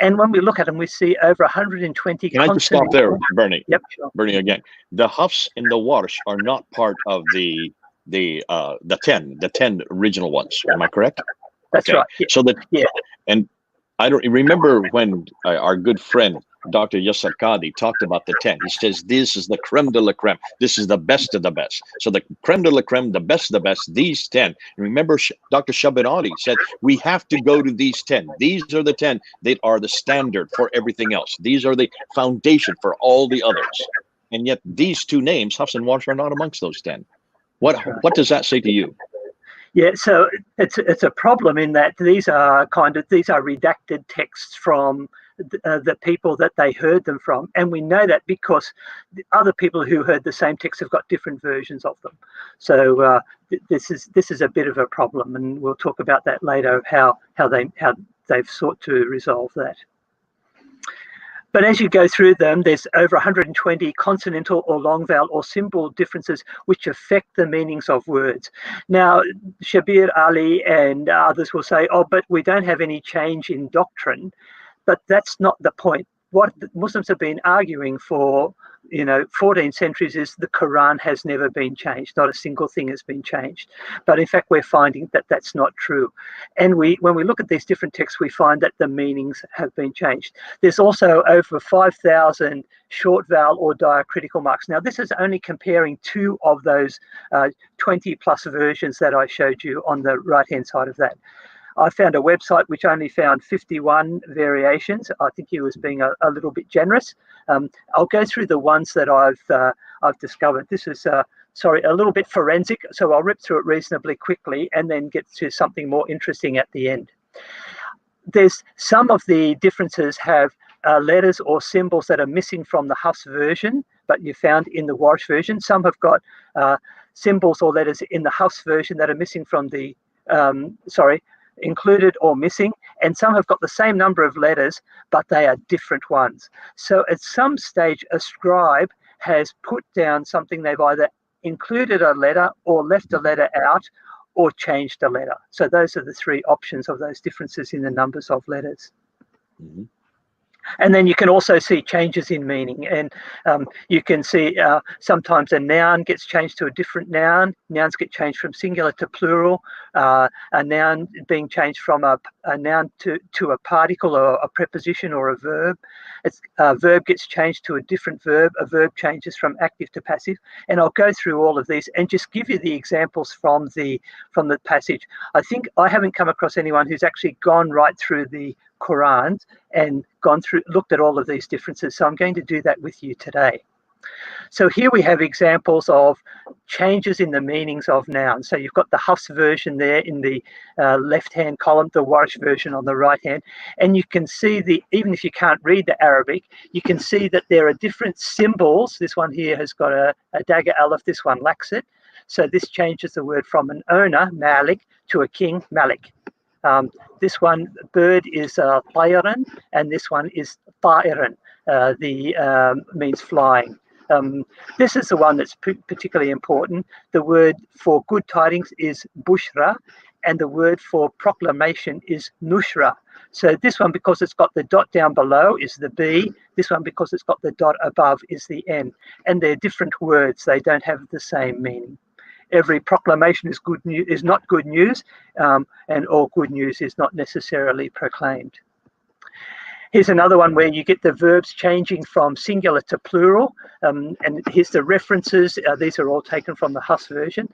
B: And when we look at them, we see over 120.
A: Can I just stop there, Bernie?
B: Yep, sure.
A: Bernie again. The Hafs and the Warsh are not part of the 10 original ones. Am I correct?
B: That's right. Yeah.
A: So and I don't remember when our good friend Dr. Yasser Qadhi talked about the 10. He says this is the creme de la creme. This is the best of the best. So the creme de la creme, the best of the best, these 10. Remember, Dr. Shabir Ali said we have to go to these 10. These are the 10 that are the standard for everything else. These are the foundation for all the others. And yet these two names, Hafs and Warsh, are not amongst those 10. What does that say to you?
B: Yeah, so it's a problem in that these are redacted texts from the people that they heard them from, and we know that because the other people who heard the same text have got different versions of them. So this is a bit of a problem, and we'll talk about that later. How they've sought to resolve that. But as you go through them, there's over 120 consonantal or long vowel or symbol differences which affect the meanings of words. Now, Shabir Ali and others will say, oh, but we don't have any change in doctrine. But that's not the point. What Muslims have been arguing for, 14 centuries is the Quran has never been changed. Not a single thing has been changed. But in fact, we're finding that that's not true. And when we look at these different texts, we find that the meanings have been changed. There's also over 5,000 short vowel or diacritical marks. Now, this is only comparing two of those 20 plus versions that I showed you on the right-hand side of that. I found a website which only found 51 variations. I think he was being a little bit generous. I'll go through the ones that I've discovered. This is a little bit forensic, so I'll rip through it reasonably quickly and then get to something more interesting at the end. There's some of the differences have letters or symbols that are missing from the Hafs version, but you found in the Warsh version. Some have got symbols or letters in the Hafs version that are missing from the included or missing, and some have got the same number of letters, but they are different ones. So at some stage, a scribe has put down something. They've either included a letter or left a letter out or changed a letter. So those are the three options of those differences in the numbers of letters. Mm-hmm. And then you can also see changes in meaning, and you can see sometimes a noun gets changed to a different noun. Nouns get changed from singular to plural. A noun being changed from a noun to a particle or a preposition or a verb. A verb gets changed to a different verb. A verb changes from active to passive. And I'll go through all of these and just give you the examples from the passage. I think I haven't come across anyone who's actually gone right through the Qur'ans and looked at all of these differences. So I'm going to do that with you today. So here we have examples of changes in the meanings of nouns. So you've got the Hafs version there in the left-hand column, the Warsh version on the right hand, and you can see even if you can't read the Arabic, you can see that there are different symbols. This one here has got a dagger aleph, this one lacks it. So this changes the word from an owner, Malik, to a king, Malik. This one, bird, is tayran, and this one is ta'iran, means flying. This is the one that's particularly important. The word for good tidings is bushra, and the word for proclamation is nushra. So this one, because it's got the dot down below, is the B. This one, because it's got the dot above, is the N. And they're different words. They don't have the same meaning. Every proclamation is not good news, and all good news is not necessarily proclaimed. Here's another one where you get the verbs changing from singular to plural, and here's the references. These are all taken from the Hafs version,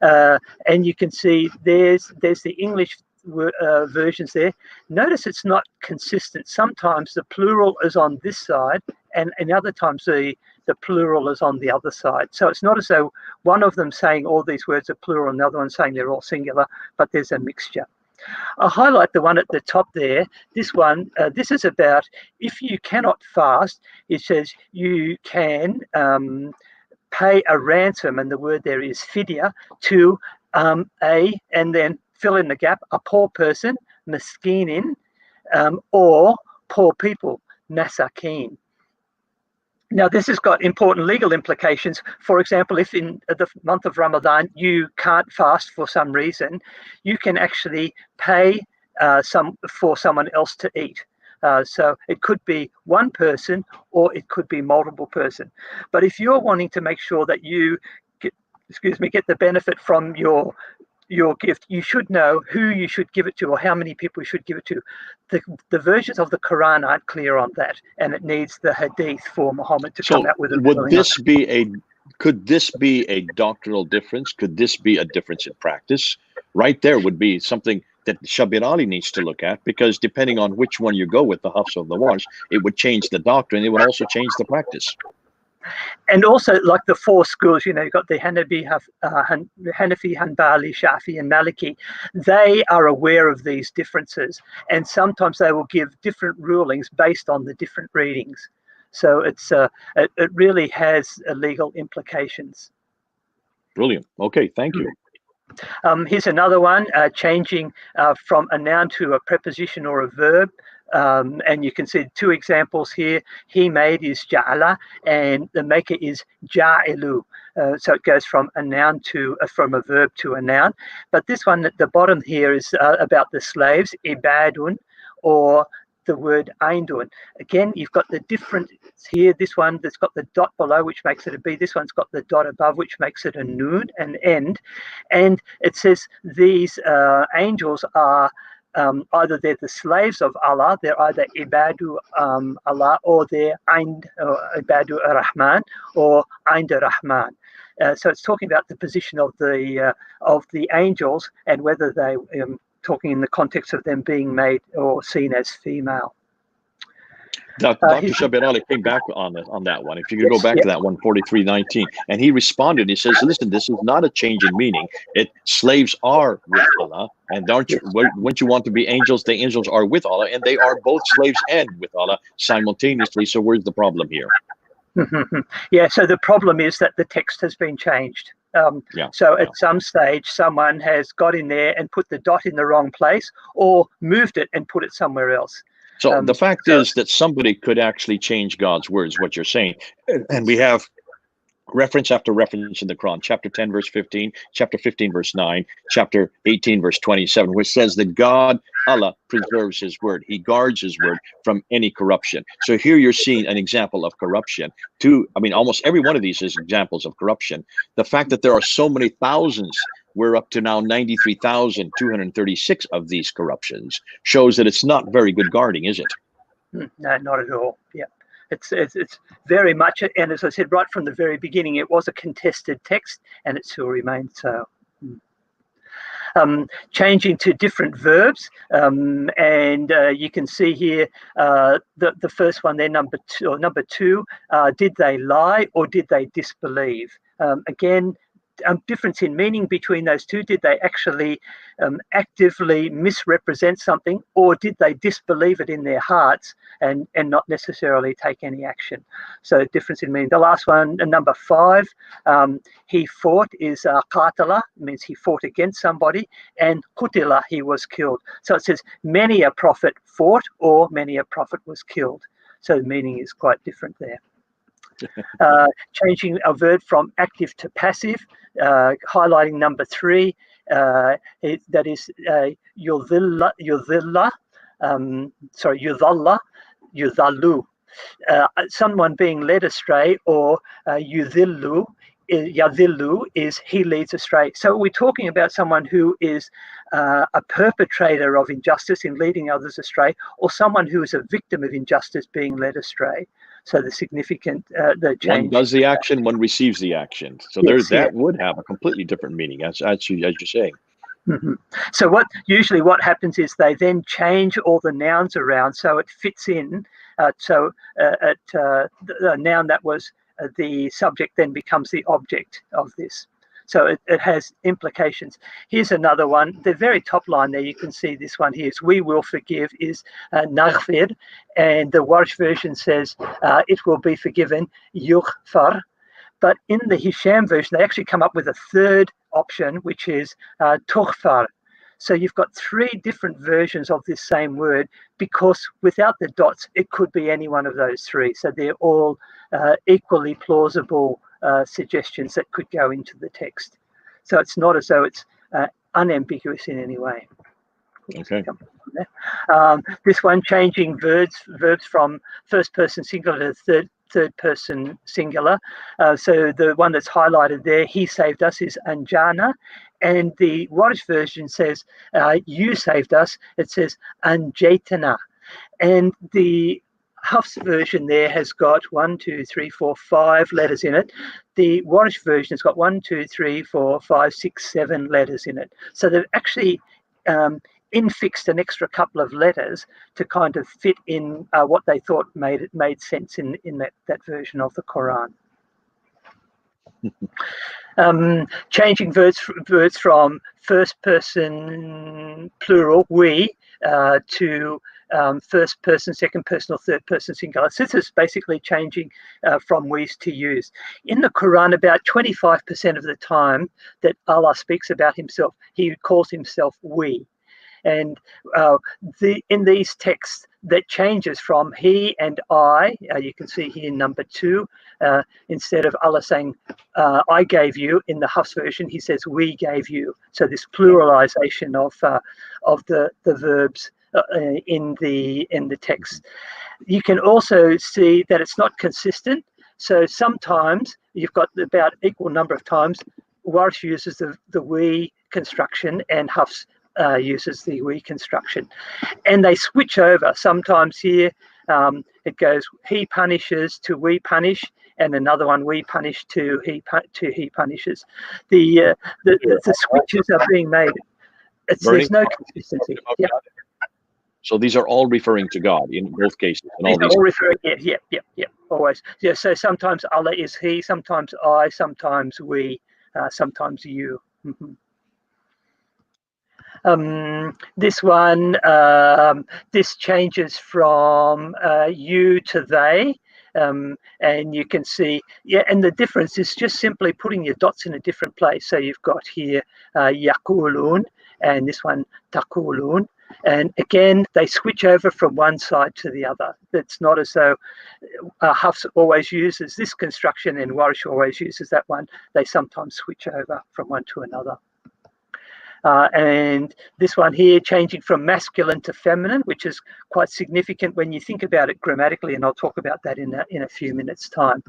B: and you can see there's the English versions there. Notice it's not consistent. Sometimes the plural is on this side, and other times the plural is on the other side. So it's not as though one of them saying all these words are plural and the other one saying they're all singular, but there's a mixture. I'll highlight the one at the top there. This one, this is about if you cannot fast, it says you can pay a ransom, and the word there is fidya, to and then fill in the gap, a poor person, miskinin, or poor people, masakin. Now, this has got important legal implications. For example, if in the month of Ramadan you can't fast for some reason, you can actually pay for someone else to eat. So it could be one person or it could be multiple person. But if you're wanting to make sure that you get the benefit from your gift, you should know who you should give it to or how many people you should give it to. The versions of the Quran aren't clear on that, and it needs the hadith for Muhammad to come out with a
A: would this be could this be a doctrinal difference? Could this be a difference in practice? Right there would be something that Shabir Ali needs to look at, because depending on which one you go with, the Hafs or the Warsh, it would change the doctrine. It would also change the practice.
B: And also, like the four schools, you've got the Hanafi, Hanbali, Shafi, and Maliki. They are aware of these differences, and sometimes they will give different rulings based on the different readings. So it really has legal implications.
A: Brilliant. Okay, thank you.
B: Here's another one, changing from a noun to a preposition or a verb. And you can see two examples here. He made is ja'ala, and the maker is ja'ilu. So it goes from a noun from a verb to a noun. But this one at the bottom here is about the slaves, ibadun, or the word aindun. Again, you've got the difference here. This one that's got the dot below, which makes it a B. This one's got the dot above, which makes it a noon, an end. And it says these angels are either they're the slaves of Allah, they're either ibadu Allah, or they're ibadu Rahman or Aind Rahman. So it's talking about the position of the angels and whether they talking in the context of them being made or seen as female.
A: Dr. Shabir Ali came back on that one. If you could go back to that one, 43:19, and he responded. He says, "Listen, this is not a change in meaning. Slaves are with Allah, and wouldn't you want to be angels? The angels are with Allah, and they are both slaves and with Allah simultaneously. So where's the problem here?"
B: Yeah. So the problem is that the text has been changed. So at some stage, someone has got in there and put the dot in the wrong place, or moved it and put it somewhere else.
A: So the fact is that somebody could actually change God's words, what you're saying. And we have reference after reference in the Quran, chapter 10, verse 15, chapter 15, verse 9, chapter 18, verse 27, which says that God, Allah, preserves his word. He guards his word from any corruption. So here you're seeing an example of corruption. Almost every one of these is examples of corruption. The fact that there are so many thousands, we're up to now 93,236 of these corruptions, shows that it's not very good guarding, is it?
B: No, not at all. Yeah. It's very much, and as I said right from the very beginning, it was a contested text, and it still remains so. Changing to different verbs, and you can see here the first one there, number two, did they lie or did they disbelieve? Again, difference in meaning between those two. Did they actually actively misrepresent something, or did they disbelieve it in their hearts and not necessarily take any action? So difference in meaning. The last one, number 5, he fought is qatala, means he fought against somebody, and qutila, he was killed. So it says many a prophet fought or many a prophet was killed. So the meaning is quite different there. Changing a verb from active to passive, highlighting number 3, that is yudhalla, yudhallu, someone being led astray, or yadhillu is he leads astray. So we're talking about someone who is a perpetrator of injustice in leading others astray, or someone who is a victim of injustice being led astray. So the significant the change.
A: One does the action, one receives the action. So that would have a completely different meaning, as you're saying.
B: Mm-hmm. So what happens is they then change all the nouns around so it fits in. The noun that was the subject then becomes the object of this. So it has implications. Here's another one. The very top line there, you can see this one here is we will forgive is naghfir, and the Warsh version says it will be forgiven, yughfar. But in the Hisham version, they actually come up with a third option, which is tughfar. So you've got three different versions of this same word, because without the dots, it could be any one of those three. So they're all equally plausible suggestions that could go into the text. So it's not as though it's unambiguous in any way.
A: Okay.
B: This one, changing verbs from first person singular to third person singular. So the one that's highlighted there, he saved us, is anjana. And the Warsh version says, you saved us. It says anjaytana. And the Hafs version there has got 1, 2, 3, 4, 5 letters in it. The Warsh version has got 1, 2, 3, 4, 5, 6, 7 letters in it. So they've actually infixed an extra couple of letters to kind of fit in what they thought made sense in that version of the Quran. Changing verbs from first person plural, we, to first person, second person, or third person singular. So this is basically changing from we's to you's. In the Quran, about 25% of the time that Allah speaks about himself, he calls himself we. And in these texts, that changes from he and I. You can see here number 2, instead of Allah saying I gave you, in the Hafs version he says we gave you. So this pluralization of the verbs in the text. You can also see that it's not consistent. So sometimes you've got about equal number of times Warsh uses the we construction and Hafs uses the we construction, and they switch over. Sometimes here it goes he punishes to we punish, and another one we punish to he punishes. The switches are being made. There's no consistency. Yeah.
A: So these are all referring to God in both cases.
B: These are all referring. Yeah. Always. Yeah. So sometimes Allah is he, sometimes I, sometimes we, sometimes you. Mm-hmm. This one, this changes from you to they, and you can see, and the difference is just simply putting your dots in a different place. So you've got here yaqulun, and this one taqulun, and again they switch over from one side to the other. It's not as though Hafs always uses this construction and Warsh always uses that one. They sometimes switch over from one to another. And this one here, changing from masculine to feminine, which is quite significant when you think about it grammatically, and I'll talk about that in a few minutes' time.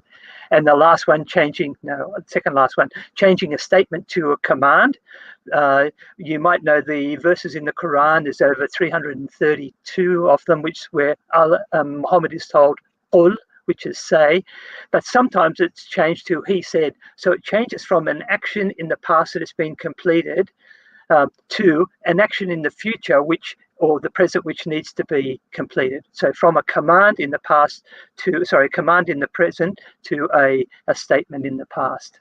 B: And the last one, changing a statement to a command. You might know the verses in the Quran, there's over 332 of them, where Muhammad is told, qul, which is say, but sometimes it's changed to he said. So it changes from an action in the past that has been completed to an action in the future or the present which needs to be completed. So from a command in the past command in the present to a statement in the past.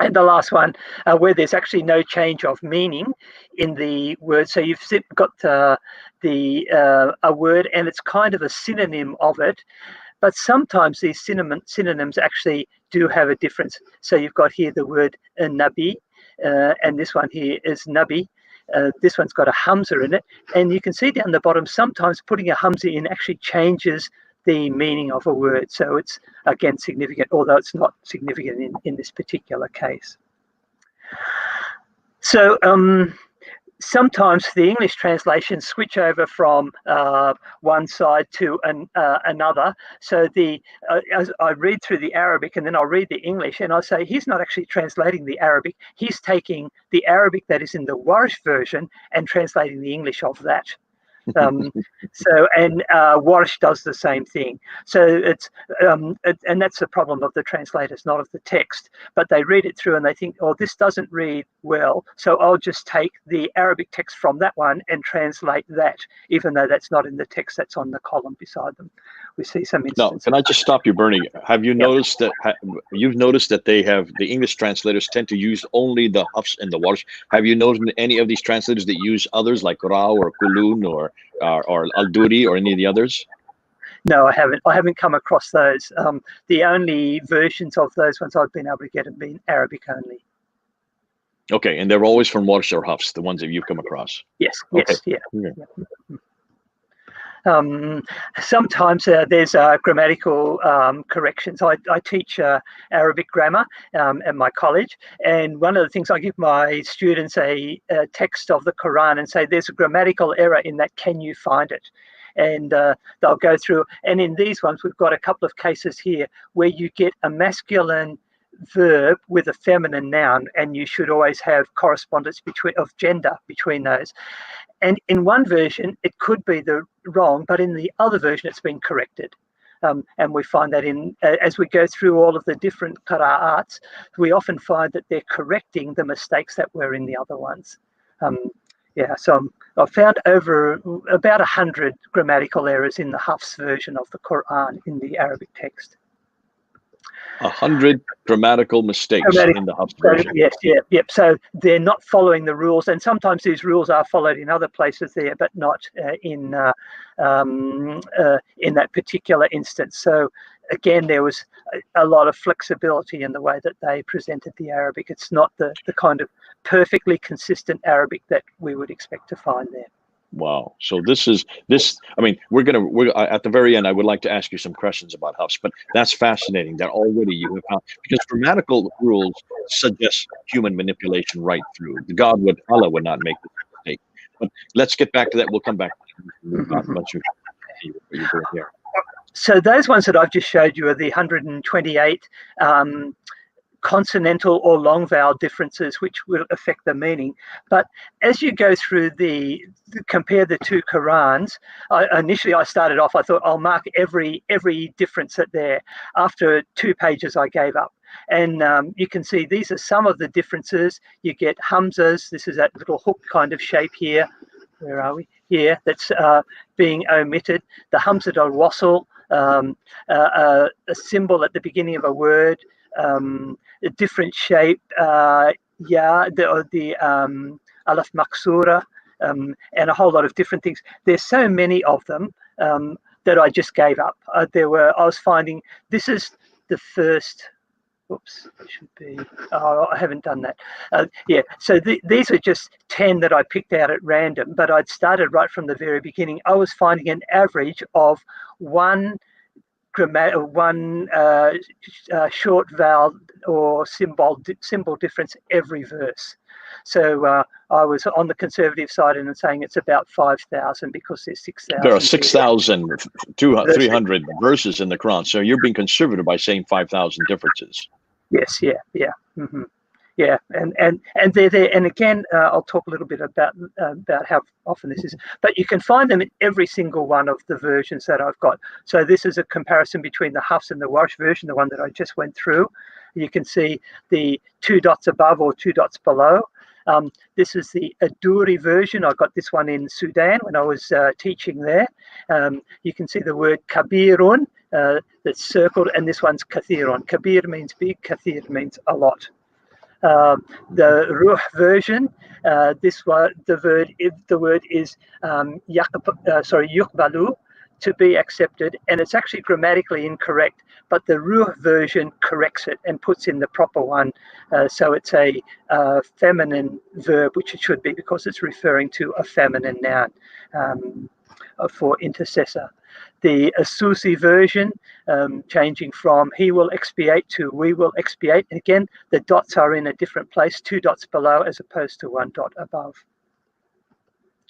B: And the last one, where there's actually no change of meaning in the word. So you've got a word and it's kind of a synonym of it, but sometimes these synonyms actually do have a difference. So you've got here the word nabi, and this one here is nabi. This one's got a hamza in it, and you can see down the bottom sometimes putting a hamza in actually changes the meaning of a word. So it's again significant, although it's not significant in this particular case. So sometimes the English translations switch over from one side to another. So as I read through the Arabic and then I'll read the English, and I'll say he's not actually translating the Arabic. He's taking the Arabic that is in the Warsh version and translating the English of that. Warsh does the same thing. So it's and that's the problem of the translators, not of the text. But they read it through and they think, oh, this doesn't read well, so I'll just take the Arabic text from that one and translate that, even though that's not in the text that's on the column beside them. we see some
A: Now,
B: instances.
A: can I just stop you, Bernie? Have you
B: Yep.
A: noticed that you've noticed that they have the English translators tend to use only the Hafs and the Warsh? Have you noticed any of these translators that use others like Rao or Kulun or Al-Duri or any of the others?
B: No, I haven't. I haven't come across those. The only versions of those ones I've been able to get have been Arabic only.
A: Okay, and they're always from Warsh or Hafs, the ones that you've come across.
B: Yes.
A: Okay.
B: Yes. Yeah. Sometimes there's grammatical corrections. I teach Arabic grammar at my college, and one of the things I give my students a text of the Quran and say, there's a grammatical error in that, can you find it? And they'll go through, and in these ones we've got a couple of cases here where you get a masculine verb with a feminine noun, and you should always have correspondence of gender between those. And in one version, it could be the wrong, but in the other version, it's been corrected. And we find that as we go through all of the different qira'ats, we often find that they're correcting the mistakes that were in the other ones. So I've found over about 100 grammatical errors in the Hafs version of the Quran in the Arabic text.
A: 100 grammatical mistakes in the Hafs version.
B: Yes, yep. So they're not following the rules, and sometimes these rules are followed in other places there, but not in that particular instance. So again, there was a lot of flexibility in the way that they presented the Arabic. It's not the kind of perfectly consistent Arabic that we would expect to find there.
A: Wow. So this. I mean, we're at the very end. I would like to ask you some questions about Hafs, but that's fascinating that already you have found, because grammatical rules suggest human manipulation right through. Allah would not make this mistake. But let's get back to that. We'll come back once you see what you're doing here.
B: So those ones that I've just showed you are the 128 consonantal or long vowel differences which will affect the meaning. But as you go through compare the two Qurans, initially I started off, I thought I'll mark every difference that there. After 2 pages I gave up. And you can see these are some of the differences. You get hamzas. This is that little hook kind of shape here. Where are we? Here, that's being omitted. The hamzat al-wasl, a symbol at the beginning of a word, a different shape, the alaf maksura, and a whole lot of different things. There's so many of them that I just gave up. I was finding, this is the first. Oops, it should be. Oh, I haven't done that. So these are just 10 that I picked out at random, but I'd started right from the very beginning. I was finding an average of one short vowel or symbol difference every verse. So I was on the conservative side and saying it's about 5,000 because there's 6,000.
A: There are 6,300 verses in the Quran. So you're being conservative by saying 5,000 differences.
B: Yes, yeah. Mm-hmm. Yeah, and they're there. And again, I'll talk a little bit about how often this is. But you can find them in every single one of the versions that I've got. So this is a comparison between the Hafs and the Warsh version, the one that I just went through. You can see the 2 dots above or 2 dots below. This is the Aduri version. I got this one in Sudan when I was teaching there. You can see the word kabirun that's circled, and this one's kathirun. Kabir means big, kathir means a lot. The Ruh version, the word is yuqbalu, to be accepted, and it's actually grammatically incorrect, but the Ruh version corrects it and puts in the proper one. So it's a feminine verb, which it should be because it's referring to a feminine noun for intercessor. The Asusi version, changing from he will expiate to we will expiate. And again, the dots are in a different place, 2 dots below as opposed to 1 dot above.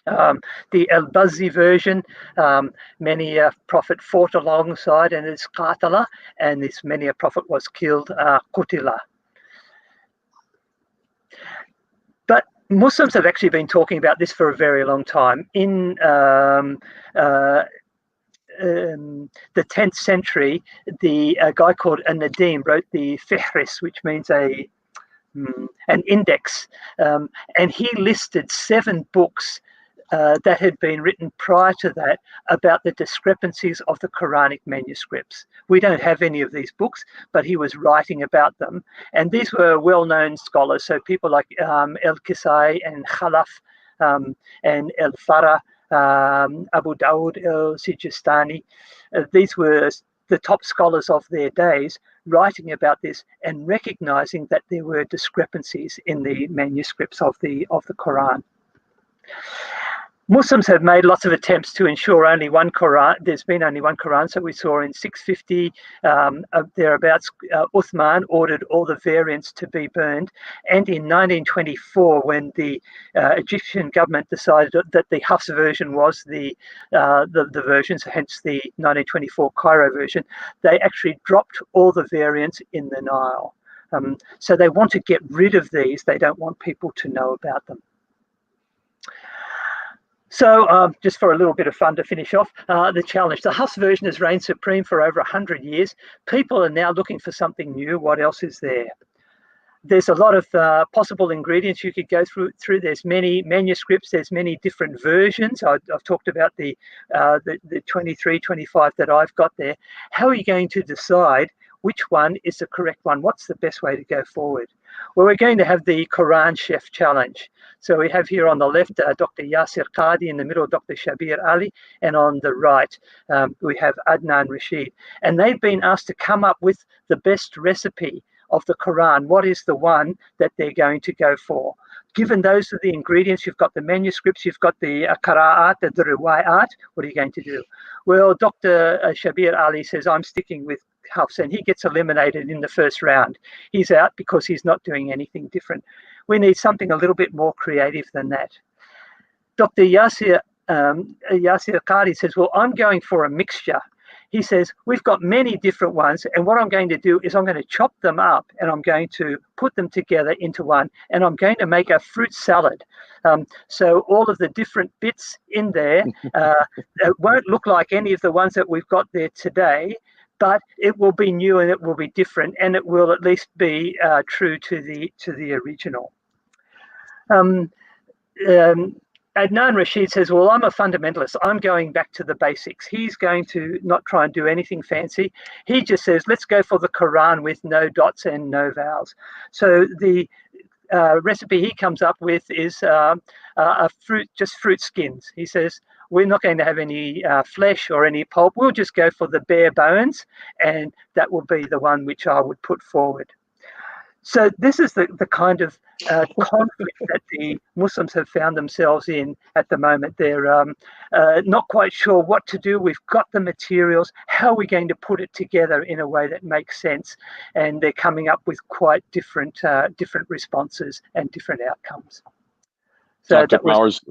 B: The Al-Bazzi version, many a prophet fought alongside, and it's qatala, and this many a prophet was killed, qutila. But Muslims have actually been talking about this for a very long time. In the 10th century, a guy called An-Nadim wrote the Fihris, which means an index, and he listed 7 books that had been written prior to that about the discrepancies of the Quranic manuscripts. We don't have any of these books, but he was writing about them. And these were well-known scholars, so people like El-Kisai and Khalaf and El-Farah, Abu Dawud el-Sijistani. These were the top scholars of their days writing about this and recognizing that there were discrepancies in the manuscripts of the Quran. Muslims have made lots of attempts to ensure only one Quran. There's been only one Quran. So we saw in 650 thereabouts, Uthman ordered all the variants to be burned. And in 1924, when the Egyptian government decided that the Hafs version was the version, so hence the 1924 Cairo version, they actually dropped all the variants in the Nile. So they want to get rid of these. They don't want people to know about them. So just for a little bit of fun to finish off, the challenge. The Hafs version has reigned supreme for over 100 years. People are now looking for something new. What else is there? There's a lot of possible ingredients you could go through. There's many manuscripts. There's many different versions. I've talked about the 23, 25 that I've got there. How are you going to decide which one is the correct one? What's the best way to go forward? Well, we're going to have the Quran Chef Challenge. So we have here on the left Dr. Yasir Qadi, in the middle Dr. Shabir Ali, and on the right we have Adnan Rashid. And they've been asked to come up with the best recipe of the Quran. What is the one that they're going to go for? Given those are the ingredients, you've got the manuscripts, you've got the qira'at, the riwayat, what are you going to do? Well, Dr. Shabir Ali says, I'm sticking with Hafs, and he gets eliminated in the first round. He's out because he's not doing anything different. We need something a little bit more creative than that. Dr. Yasir Qadi says, well, I'm going for a mixture. He says, we've got many different ones, and what I'm going to do is I'm going to chop them up and I'm going to put them together into one, and I'm going to make a fruit salad. So all of the different bits in there won't look like any of the ones that we've got there today, but it will be new and it will be different, and it will at least be true to the original. Adnan Rashid says, well, I'm a fundamentalist. I'm going back to the basics. He's going to not try and do anything fancy. He just says, let's go for the Quran with no dots and no vowels. So the recipe he comes up with is just fruit skins. He says, we're not going to have any flesh or any pulp. We'll just go for the bare bones, and that will be the one which I would put forward. So this is the kind of conflict that the Muslims have found themselves in at the moment. They're not quite sure what to do. We've got the materials. How are we going to put it together in a way that makes sense? And they're coming up with quite different responses and different outcomes. So
A: Dr. Powers,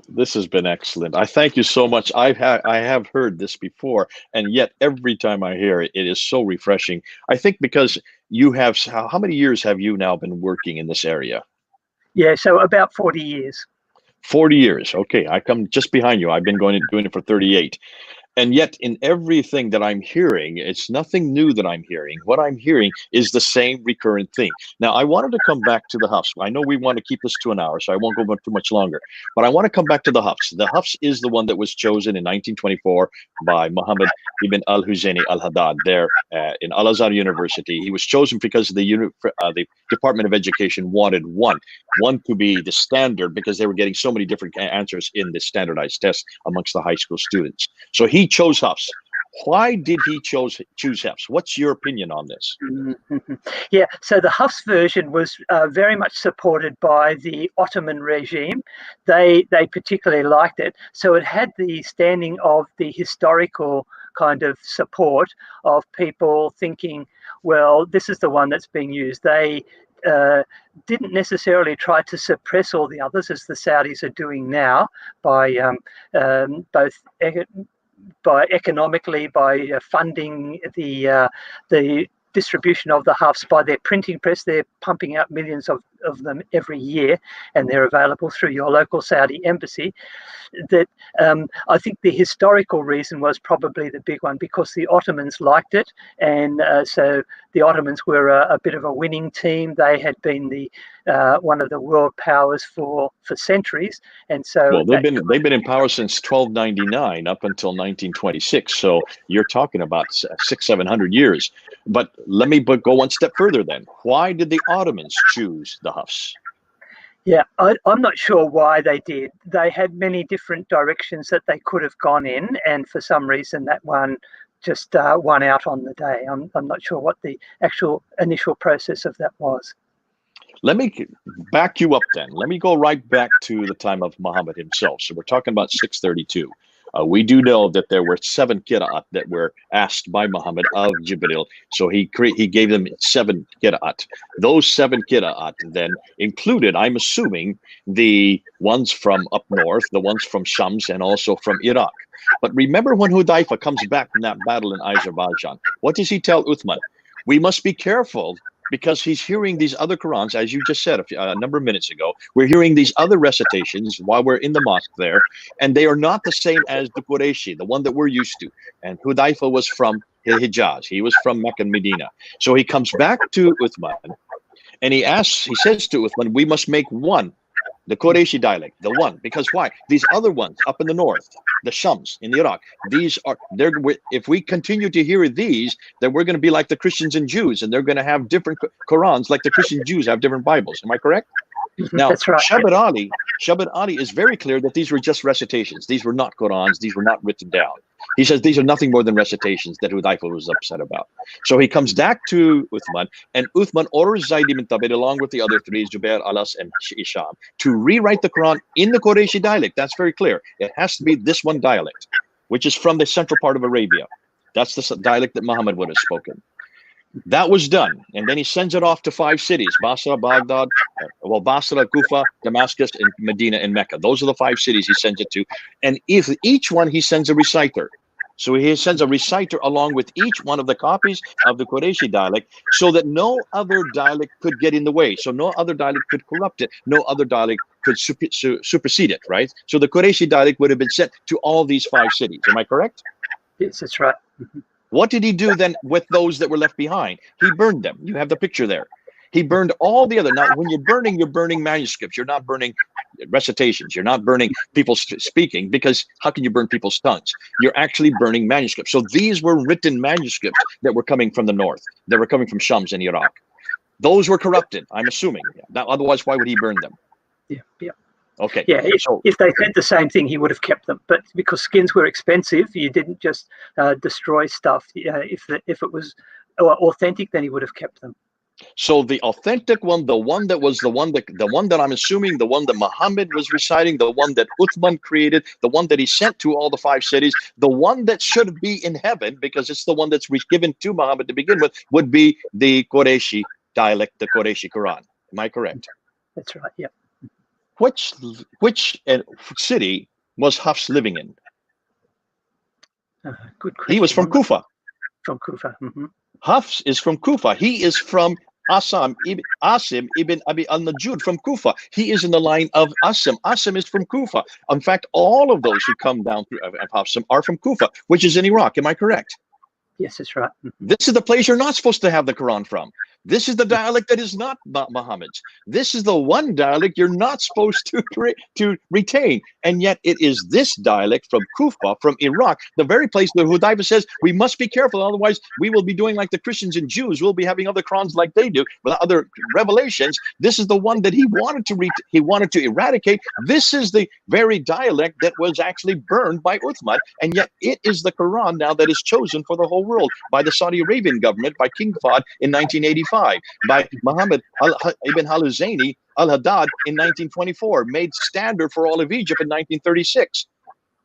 A: this has been excellent. I thank you so much. I have heard this before, and yet every time I hear it, it is so refreshing. I think because you have, how many years have you now been working in this area?
B: Yeah, so about 40 years.
A: 40 years. Okay, I come just behind you. I've been doing it for 38. And yet in everything that I'm hearing, it's nothing new that I'm hearing. What I'm hearing is the same recurrent thing. Now, I wanted to come back to the Hafs. I know we want to keep this to an hour, so I won't go too much longer. But I want to come back to the Hafs. The Hafs is the one that was chosen in 1924 by Muhammad ibn al-Husayni al-Haddad there in Al-Azhar University. He was chosen because the Department of Education wanted one to be the standard, because they were getting so many different answers in the standardized test amongst the high school students. So he chose Hafs. Why did he choose Hafs? What's your opinion on this?
B: Yeah, so the Hafs version was very much supported by the Ottoman regime. They particularly liked it. So it had the standing of the historical kind of support of people thinking, well, this is the one that's being used. They didn't necessarily try to suppress all the others, as the Saudis are doing now, by economically, by funding the distribution of the Hafs by their printing press. They're pumping out millions of of them every year, and they're available through your local Saudi embassy. That I think the historical reason was probably the big one, because the Ottomans liked it, and so the Ottomans were a bit of a winning team. They had been the one of the world powers for centuries, and so
A: well, they've been in power since 1299 up until 1926. So you're talking about 600-700 years. But let me go one step further. Then, why did the Ottomans choose the Hafs?
B: Yeah, I'm not sure why they did. They had many different directions that they could have gone in, and for some reason that one just won out on the day. I'm not sure what the actual initial process of that was.
A: Let me back you up then. Let me go right back to the time of Muhammad himself. So we're talking about 632. We do know that there were 7 qira'at that were asked by Muhammad of Jibril. So he gave them 7 qira'at. Those 7 qira'at then included, I'm assuming, the ones from up north, the ones from Shams, and also from Iraq. But remember when Hudayfa comes back from that battle in Azerbaijan, what does he tell Uthman? We must be careful, because he's hearing these other Qur'ans, as you just said a number of minutes ago. We're hearing these other recitations while we're in the mosque there, and they are not the same as the Qurayshi, the one that we're used to. And Hudayfa was from Hijaz. He was from Mecca and Medina. So he comes back to Uthman, and he says to Uthman, we must make one, the Qurayshi dialect, the one. Because why? These other ones up in the north, the Shams in Iraq, if we continue to hear these, then we're going to be like the Christians and Jews, and they're going to have different Qur'ans like the Christian Jews have different Bibles. Am I correct? Now,
B: That's right.
A: Shabbat Ali is very clear that these were just recitations. These were not Qur'ans. These were not written down. He says these are nothing more than recitations that Hudayfa was upset about. So he comes back to Uthman, and Uthman orders Zayd ibn Thabit, along with the other 3, Zubair, Alas, and Isham, to rewrite the Quran in the Qurayshi dialect. That's very clear. It has to be this one dialect, which is from the central part of Arabia. That's the dialect that Muhammad would have spoken. That was done, and then he sends it off to 5 cities: Basra, Baghdad, Basra, Kufa, Damascus, and Medina and Mecca. Those are the 5 cities he sends it to. And if each one he sends a reciter. So he sends a reciter along with each one of the copies of the Qurayshi dialect, so that no other dialect could get in the way. So no other dialect could corrupt it. No other dialect could supersede it, right? So the Qurayshi dialect would have been sent to all these 5 cities. Am I correct?
B: Yes, that's right.
A: What did he do then with those that were left behind? He burned them. You have the picture there. He burned all the other. Now, when you're burning manuscripts. You're not burning recitations. You're not burning people speaking, because how can you burn people's tongues? You're actually burning manuscripts. So these were written manuscripts that were coming from the north. That were coming from Shams and Iraq. Those were corrupted, I'm assuming. Now, otherwise, why would he burn them?
B: Yeah.
A: Okay.
B: Yeah, if they said the same thing, he would have kept them. But because skins were expensive, you didn't just destroy stuff. If it was authentic, then he would have kept them.
A: So the authentic one, the one that I'm assuming, the one that Muhammad was reciting, the one that Uthman created, the one that he sent to all the 5 cities, the one that should be in heaven, because it's the one that's given to Muhammad to begin with, would be the Qurayshi dialect, the Qurayshi Quran. Am I correct?
B: That's right. Yeah.
A: Which city was Hafs living in?
B: Good question.
A: He was from Kufa.
B: From Kufa. Mm-hmm.
A: Hafs is from Kufa. He is from Asim ibn Abi al-Najud from Kufa. He is in the line of Asim. Asim is from Kufa. In fact, all of those who come down through Hafs are from Kufa, which is in Iraq. Am I correct?
B: Yes, that's right.
A: This is the place you're not supposed to have the Quran from. This is the dialect that is not Muhammad's. This is the one dialect you're not supposed to retain. And yet it is this dialect from Kufa, from Iraq, the very place that Hudayfa says, we must be careful, otherwise we will be doing like the Christians and Jews. We'll be having other Qurans like they do, with other revelations. This is the one that he wanted to eradicate. This is the very dialect that was actually burned by Uthman. And yet it is the Quran now that is chosen for the whole world by the Saudi Arabian government, by King Fahd in 1985. By Muhammad ibn al-Husayni al-Haddad in 1924, made standard for all of Egypt in 1936.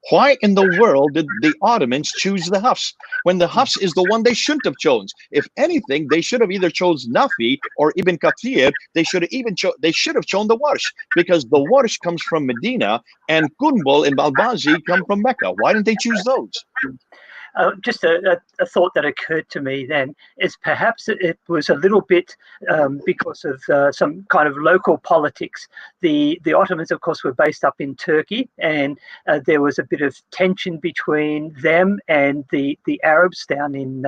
A: Why in the world did the Ottomans choose the Hafs, when the Hafs is the one they shouldn't have chosen? If anything, they should have either chose Nafi or Ibn Kathir. They should have chosen the Warsh, because the Warsh comes from Medina and Kunbul and Balbazi come from Mecca. Why didn't they choose those?
B: Just a thought that occurred to me then is perhaps it was a little bit because of some kind of local politics. The Ottomans, of course, were based up in Turkey, and there was a bit of tension between them and the Arabs down in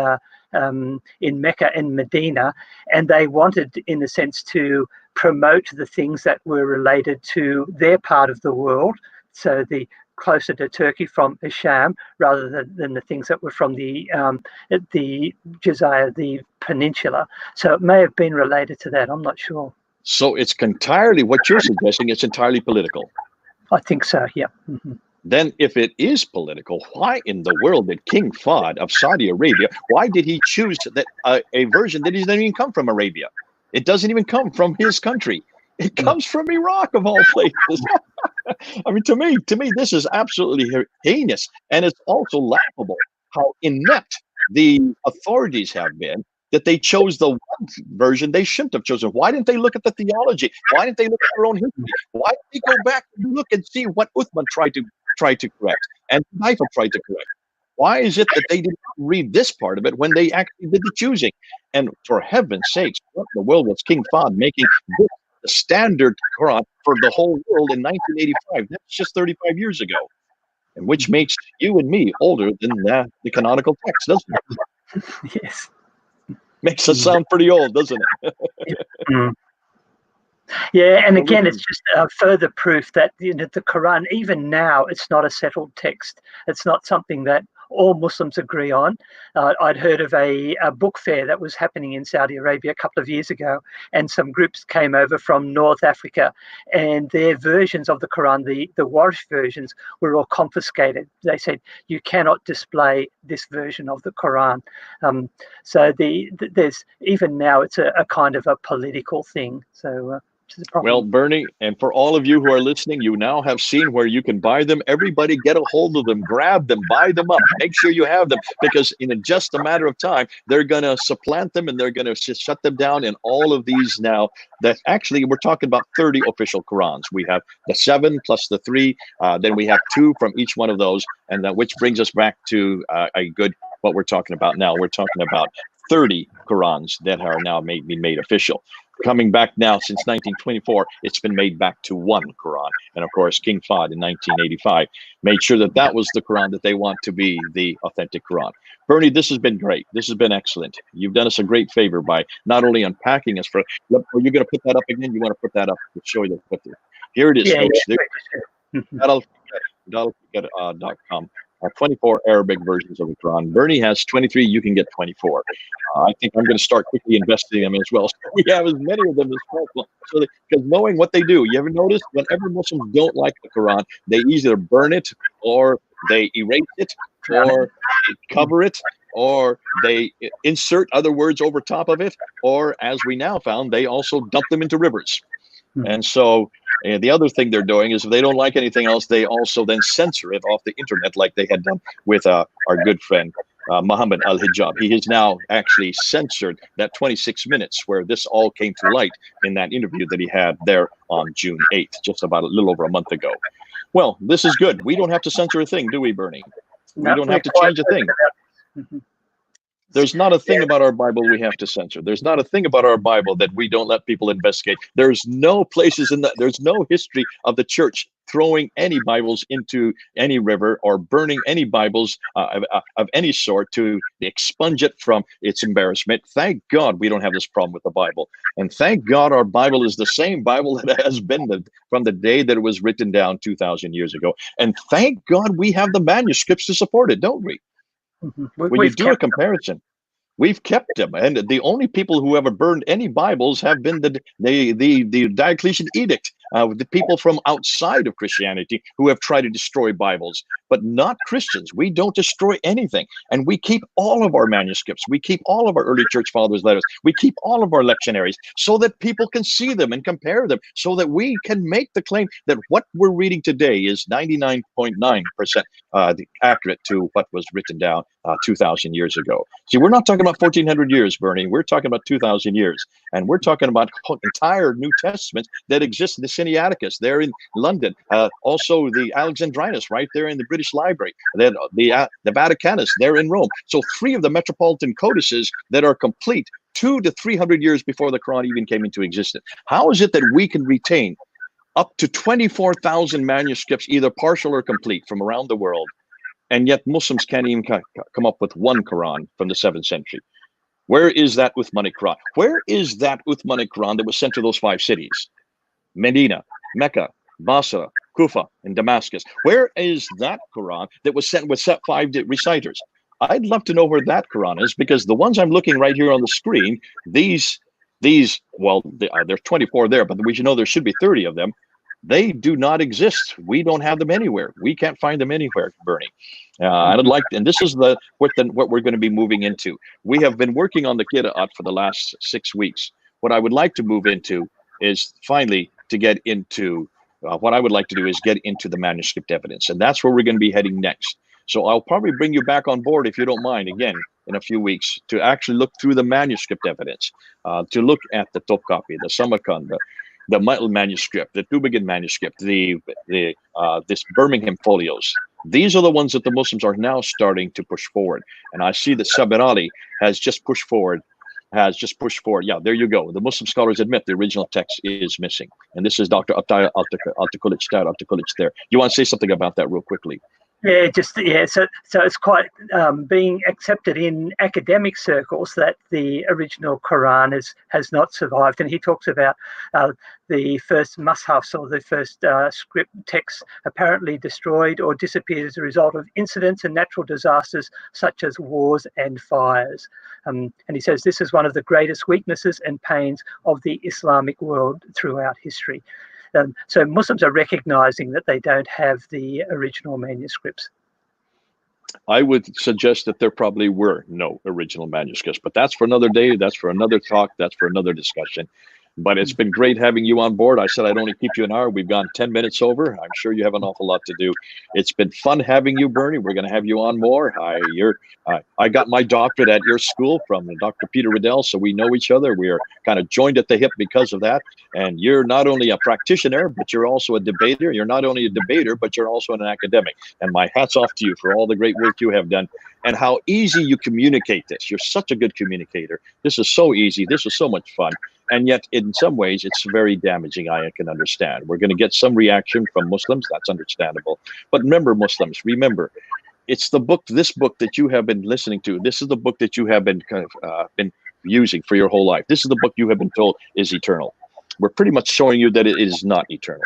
B: Mecca and Medina, and they wanted, in a sense, to promote the things that were related to their part of the world. So the closer to Turkey from Isham, rather than the things that were from the Jazira, the peninsula. So it may have been related to that. I'm not sure.
A: So it's entirely what you're suggesting. It's entirely political.
B: I think so. Yeah. Mm-hmm.
A: Then, if it is political, why in the world did King Fahd of Saudi Arabia? Why did he choose that a version that doesn't even come from Arabia? It doesn't even come from his country. It comes from Iraq, of all places. I mean, to me, this is absolutely heinous, and it's also laughable how inept the authorities have been that they chose the one version they shouldn't have chosen. Why didn't they look at the theology? Why didn't they look at their own history? Why didn't they go back and look and see what Uthman tried to correct and Haifa tried to correct? Why is it that they did not read this part of it when they actually did the choosing? And for heaven's sakes, what in the world was King Fahd making this the standard Quran for the whole world in 1985? That's just 35 years ago, and which makes you and me older than the canonical text, doesn't it?
B: Yes.
A: Makes us sound pretty old, doesn't it?
B: Yeah, and again, it's just further proof that the Quran, even now, it's not a settled text. It's not something that all Muslims agree on. I'd heard of a book fair that was happening in Saudi Arabia a couple of years ago, and some groups came over from North Africa, and their versions of the Quran, the Warsh versions, were all confiscated. They said, you cannot display this version of the Quran. So there's, even now, it's a kind of a political thing. So
A: well, Bernie, and for all of you who are listening, you now have seen where you can buy them. Everybody get a hold of them, grab them, buy them up, make sure you have them, because in just a matter of time, they're going to supplant them and they're going to shut them down in all of these now. That actually, we're talking about 30 official Qurans. We have the 7 plus the 3, then we have 2 from each one of those, and which brings us back to what we're talking about now. We're talking about 30 Qurans that are now made official. Coming back now since 1924, it's been made back to one Quran. And of course, King Fahd in 1985 made sure that that was the Quran that they want to be the authentic Quran. Bernie, this has been great. This has been excellent. You've done us a great favor by not only unpacking us for. Are you going to put that up again? You want to put that up to show you the. Here it is, folks. That'll.com. 24 Arabic versions of the Quran. Bernie has 23. You can get 24. I think I'm going to start quickly investigating them as well. So we have as many of them as possible. So because knowing what they do, you ever notice whenever Muslims don't like the Quran, they either burn it, or they erase it, or they cover it, or they insert other words over top of it, or as we now found, they also dump them into rivers. And so the other thing they're doing is if they don't like anything else, they also then censor it off the internet, like they had done with our good friend Muhammad al-Hijab. He has now actually censored that 26 minutes where this all came to light in that interview that he had there on June 8th, just about a little over a month ago. Well, this is good. We don't have to censor a thing, do we, Bernie? We don't have to change a thing. There's not a thing about our Bible we have to censor. There's not a thing about our Bible that we don't let people investigate. There's no places there's no history of the church throwing any Bibles into any river or burning any Bibles of any sort to expunge it from its embarrassment. Thank God we don't have this problem with the Bible. And thank God our Bible is the same Bible that has been from the day that it was written down 2,000 years ago. And thank God we have the manuscripts to support it, don't we? When you do a comparison, we've kept them, and the only people who ever burned any Bibles have been the Diocletian edict, the people from outside of Christianity who have tried to destroy Bibles, but not Christians. We don't destroy anything, and we keep all of our manuscripts. We keep all of our early church fathers' letters. We keep all of our lectionaries so that people can see them and compare them, so that we can make the claim that what we're reading today is 99.9% accurate to what was written down 2,000 years ago. See, we're not talking about 1,400 years, Bernie. We're talking about 2,000 years, and we're talking about entire New Testaments that exist in the same Sinaiticus there in London, also the Alexandrinus right there in the British Library, then the Vaticanus there in Rome. So 3 of the metropolitan codices that are complete 200 to 300 years before the Quran even came into existence. How is it that we can retain up to 24,000 manuscripts, either partial or complete, from around the world, and yet Muslims can't even come up with one Quran from the 7th century? Where is that Uthmanic Quran? Where is that Uthmanic Quran that was sent to those 5 cities? Medina, Mecca, Basra, Kufa, and Damascus. Where is that Quran that was sent with 5 reciters? I'd love to know where that Quran is, because the ones I'm looking right here on the screen, these, well, there's 24 there, but we should know there should be 30 of them. They do not exist. We don't have them anywhere. We can't find them anywhere, Bernie. I'd like, and this is what we're going to be moving into. We have been working on the Qira'at for the last 6 weeks. What I would like to move into is finally to get into, what I would like to do is get into the manuscript evidence. And that's where we're going to be heading next. So I'll probably bring you back on board, if you don't mind, again, in a few weeks, to actually look through the manuscript evidence, to look at the Topkapi, the Samarkand, the Metal manuscript, the Tübingen manuscript, this Birmingham folios. These are the ones that the Muslims are now starting to push forward. And I see that Sabir Ali has just pushed forward. Yeah, there you go. The Muslim scholars admit the original text is missing. And this is Dr. Altikulic there. You want to say something about that real quickly?
B: Yeah, so it's quite being accepted in academic circles that the original Quran has not survived. And he talks about the first mushafs, or the first script texts, apparently destroyed or disappeared as a result of incidents and natural disasters such as wars and fires. And he says this is one of the greatest weaknesses and pains of the Islamic world throughout history. So Muslims are recognizing that they don't have the original manuscripts.
A: I would suggest that there probably were no original manuscripts, but that's for another day. That's for another talk. That's for another discussion. But it's been great having you on board. I said I'd only keep you an hour. We've gone 10 minutes over. I'm sure you have an awful lot to do. It's been fun having you, Bernie. We're going to have you on more. I got my doctorate at your school from Dr. Peter Riddell, so we know each other. We are kind of joined at the hip because of that. And you're not only a practitioner, but you're also a debater. You're not only a debater, but you're also an academic. And my hat's off to you for all the great work you have done and how easy you communicate this. You're such a good communicator. This is so easy. This is so much fun. And yet, in some ways, it's very damaging. I can understand. We're going to get some reaction from Muslims. That's understandable. But remember, Muslims, remember, it's this book that you have been listening to. This is the book that you have been been using for your whole life. This is the book you have been told is eternal. We're pretty much showing you that it is not eternal.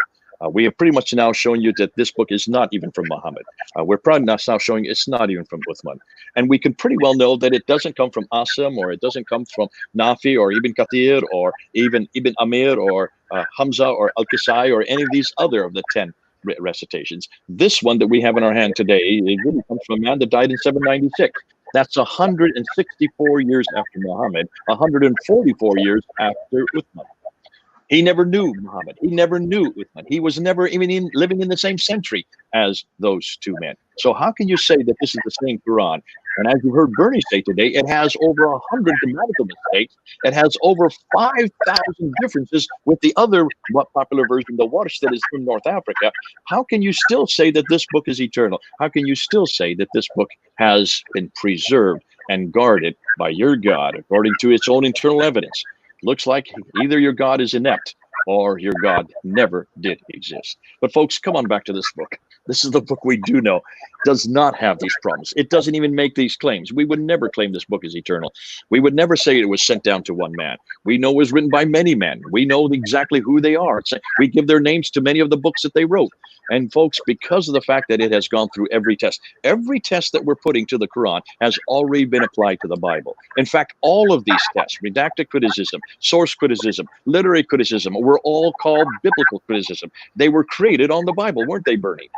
A: We have pretty much now shown you that this book is not even from Muhammad. We're probably now showing it's not even from Uthman. And we can pretty well know that it doesn't come from Asim, or it doesn't come from Nafi, or Ibn Kathir, or even Ibn Amir, or Hamza, or Al-Kisai, or any of these other of the 10 recitations. This one that we have in our hand today, it really comes from a man that died in 796. That's 164 years after Muhammad, 144 years after Uthman. He never knew Muhammad. He never knew Uthman. He was never even living in the same century as those 2 men. So how can you say that this is the same Quran? And as you heard Bernie say today, it has over 100 grammatical mistakes. It has over 5,000 differences with the other popular version, the Warsh, that is from North Africa. How can you still say that this book is eternal? How can you still say that this book has been preserved and guarded by your God according to its own internal evidence? Looks like either your God is inept or your God never did exist. But folks, come on back to this book. This is the book we do know does not have these problems. It doesn't even make these claims. We would never claim this book is eternal. We would never say it was sent down to one man. We know it was written by many men. We know exactly who they are. We give their names to many of the books that they wrote. And folks, because of the fact that it has gone through every test that we're putting to the Quran has already been applied to the Bible. In fact, all of these tests, redacted criticism, source criticism, literary criticism, were all called biblical criticism. They were created on the Bible, weren't they, Bernie?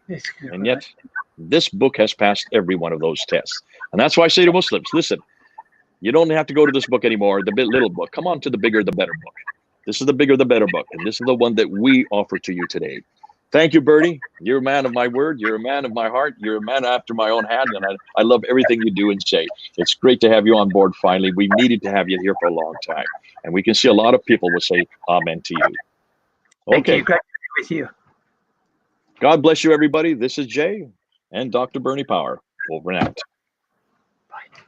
B: Yes,
A: and yet, this book has passed every one of those tests. And that's why I say to Muslims, listen, you don't have to go to this book anymore, the little book. Come on to the bigger, the better book. This is the bigger, the better book. And this is the one that we offer to you today. Thank you, Bernie. You're a man of my word. You're a man of my heart. You're a man after my own hand. And I love everything you do and say. It's great to have you on board finally. We needed to have you here for a long time. And we can see a lot of people will say amen to you.
B: Thank
A: Okay.
B: you. Great to be with you.
A: God bless you, everybody. This is Jay and Dr. Bernie Power. Over and out.
B: Bye.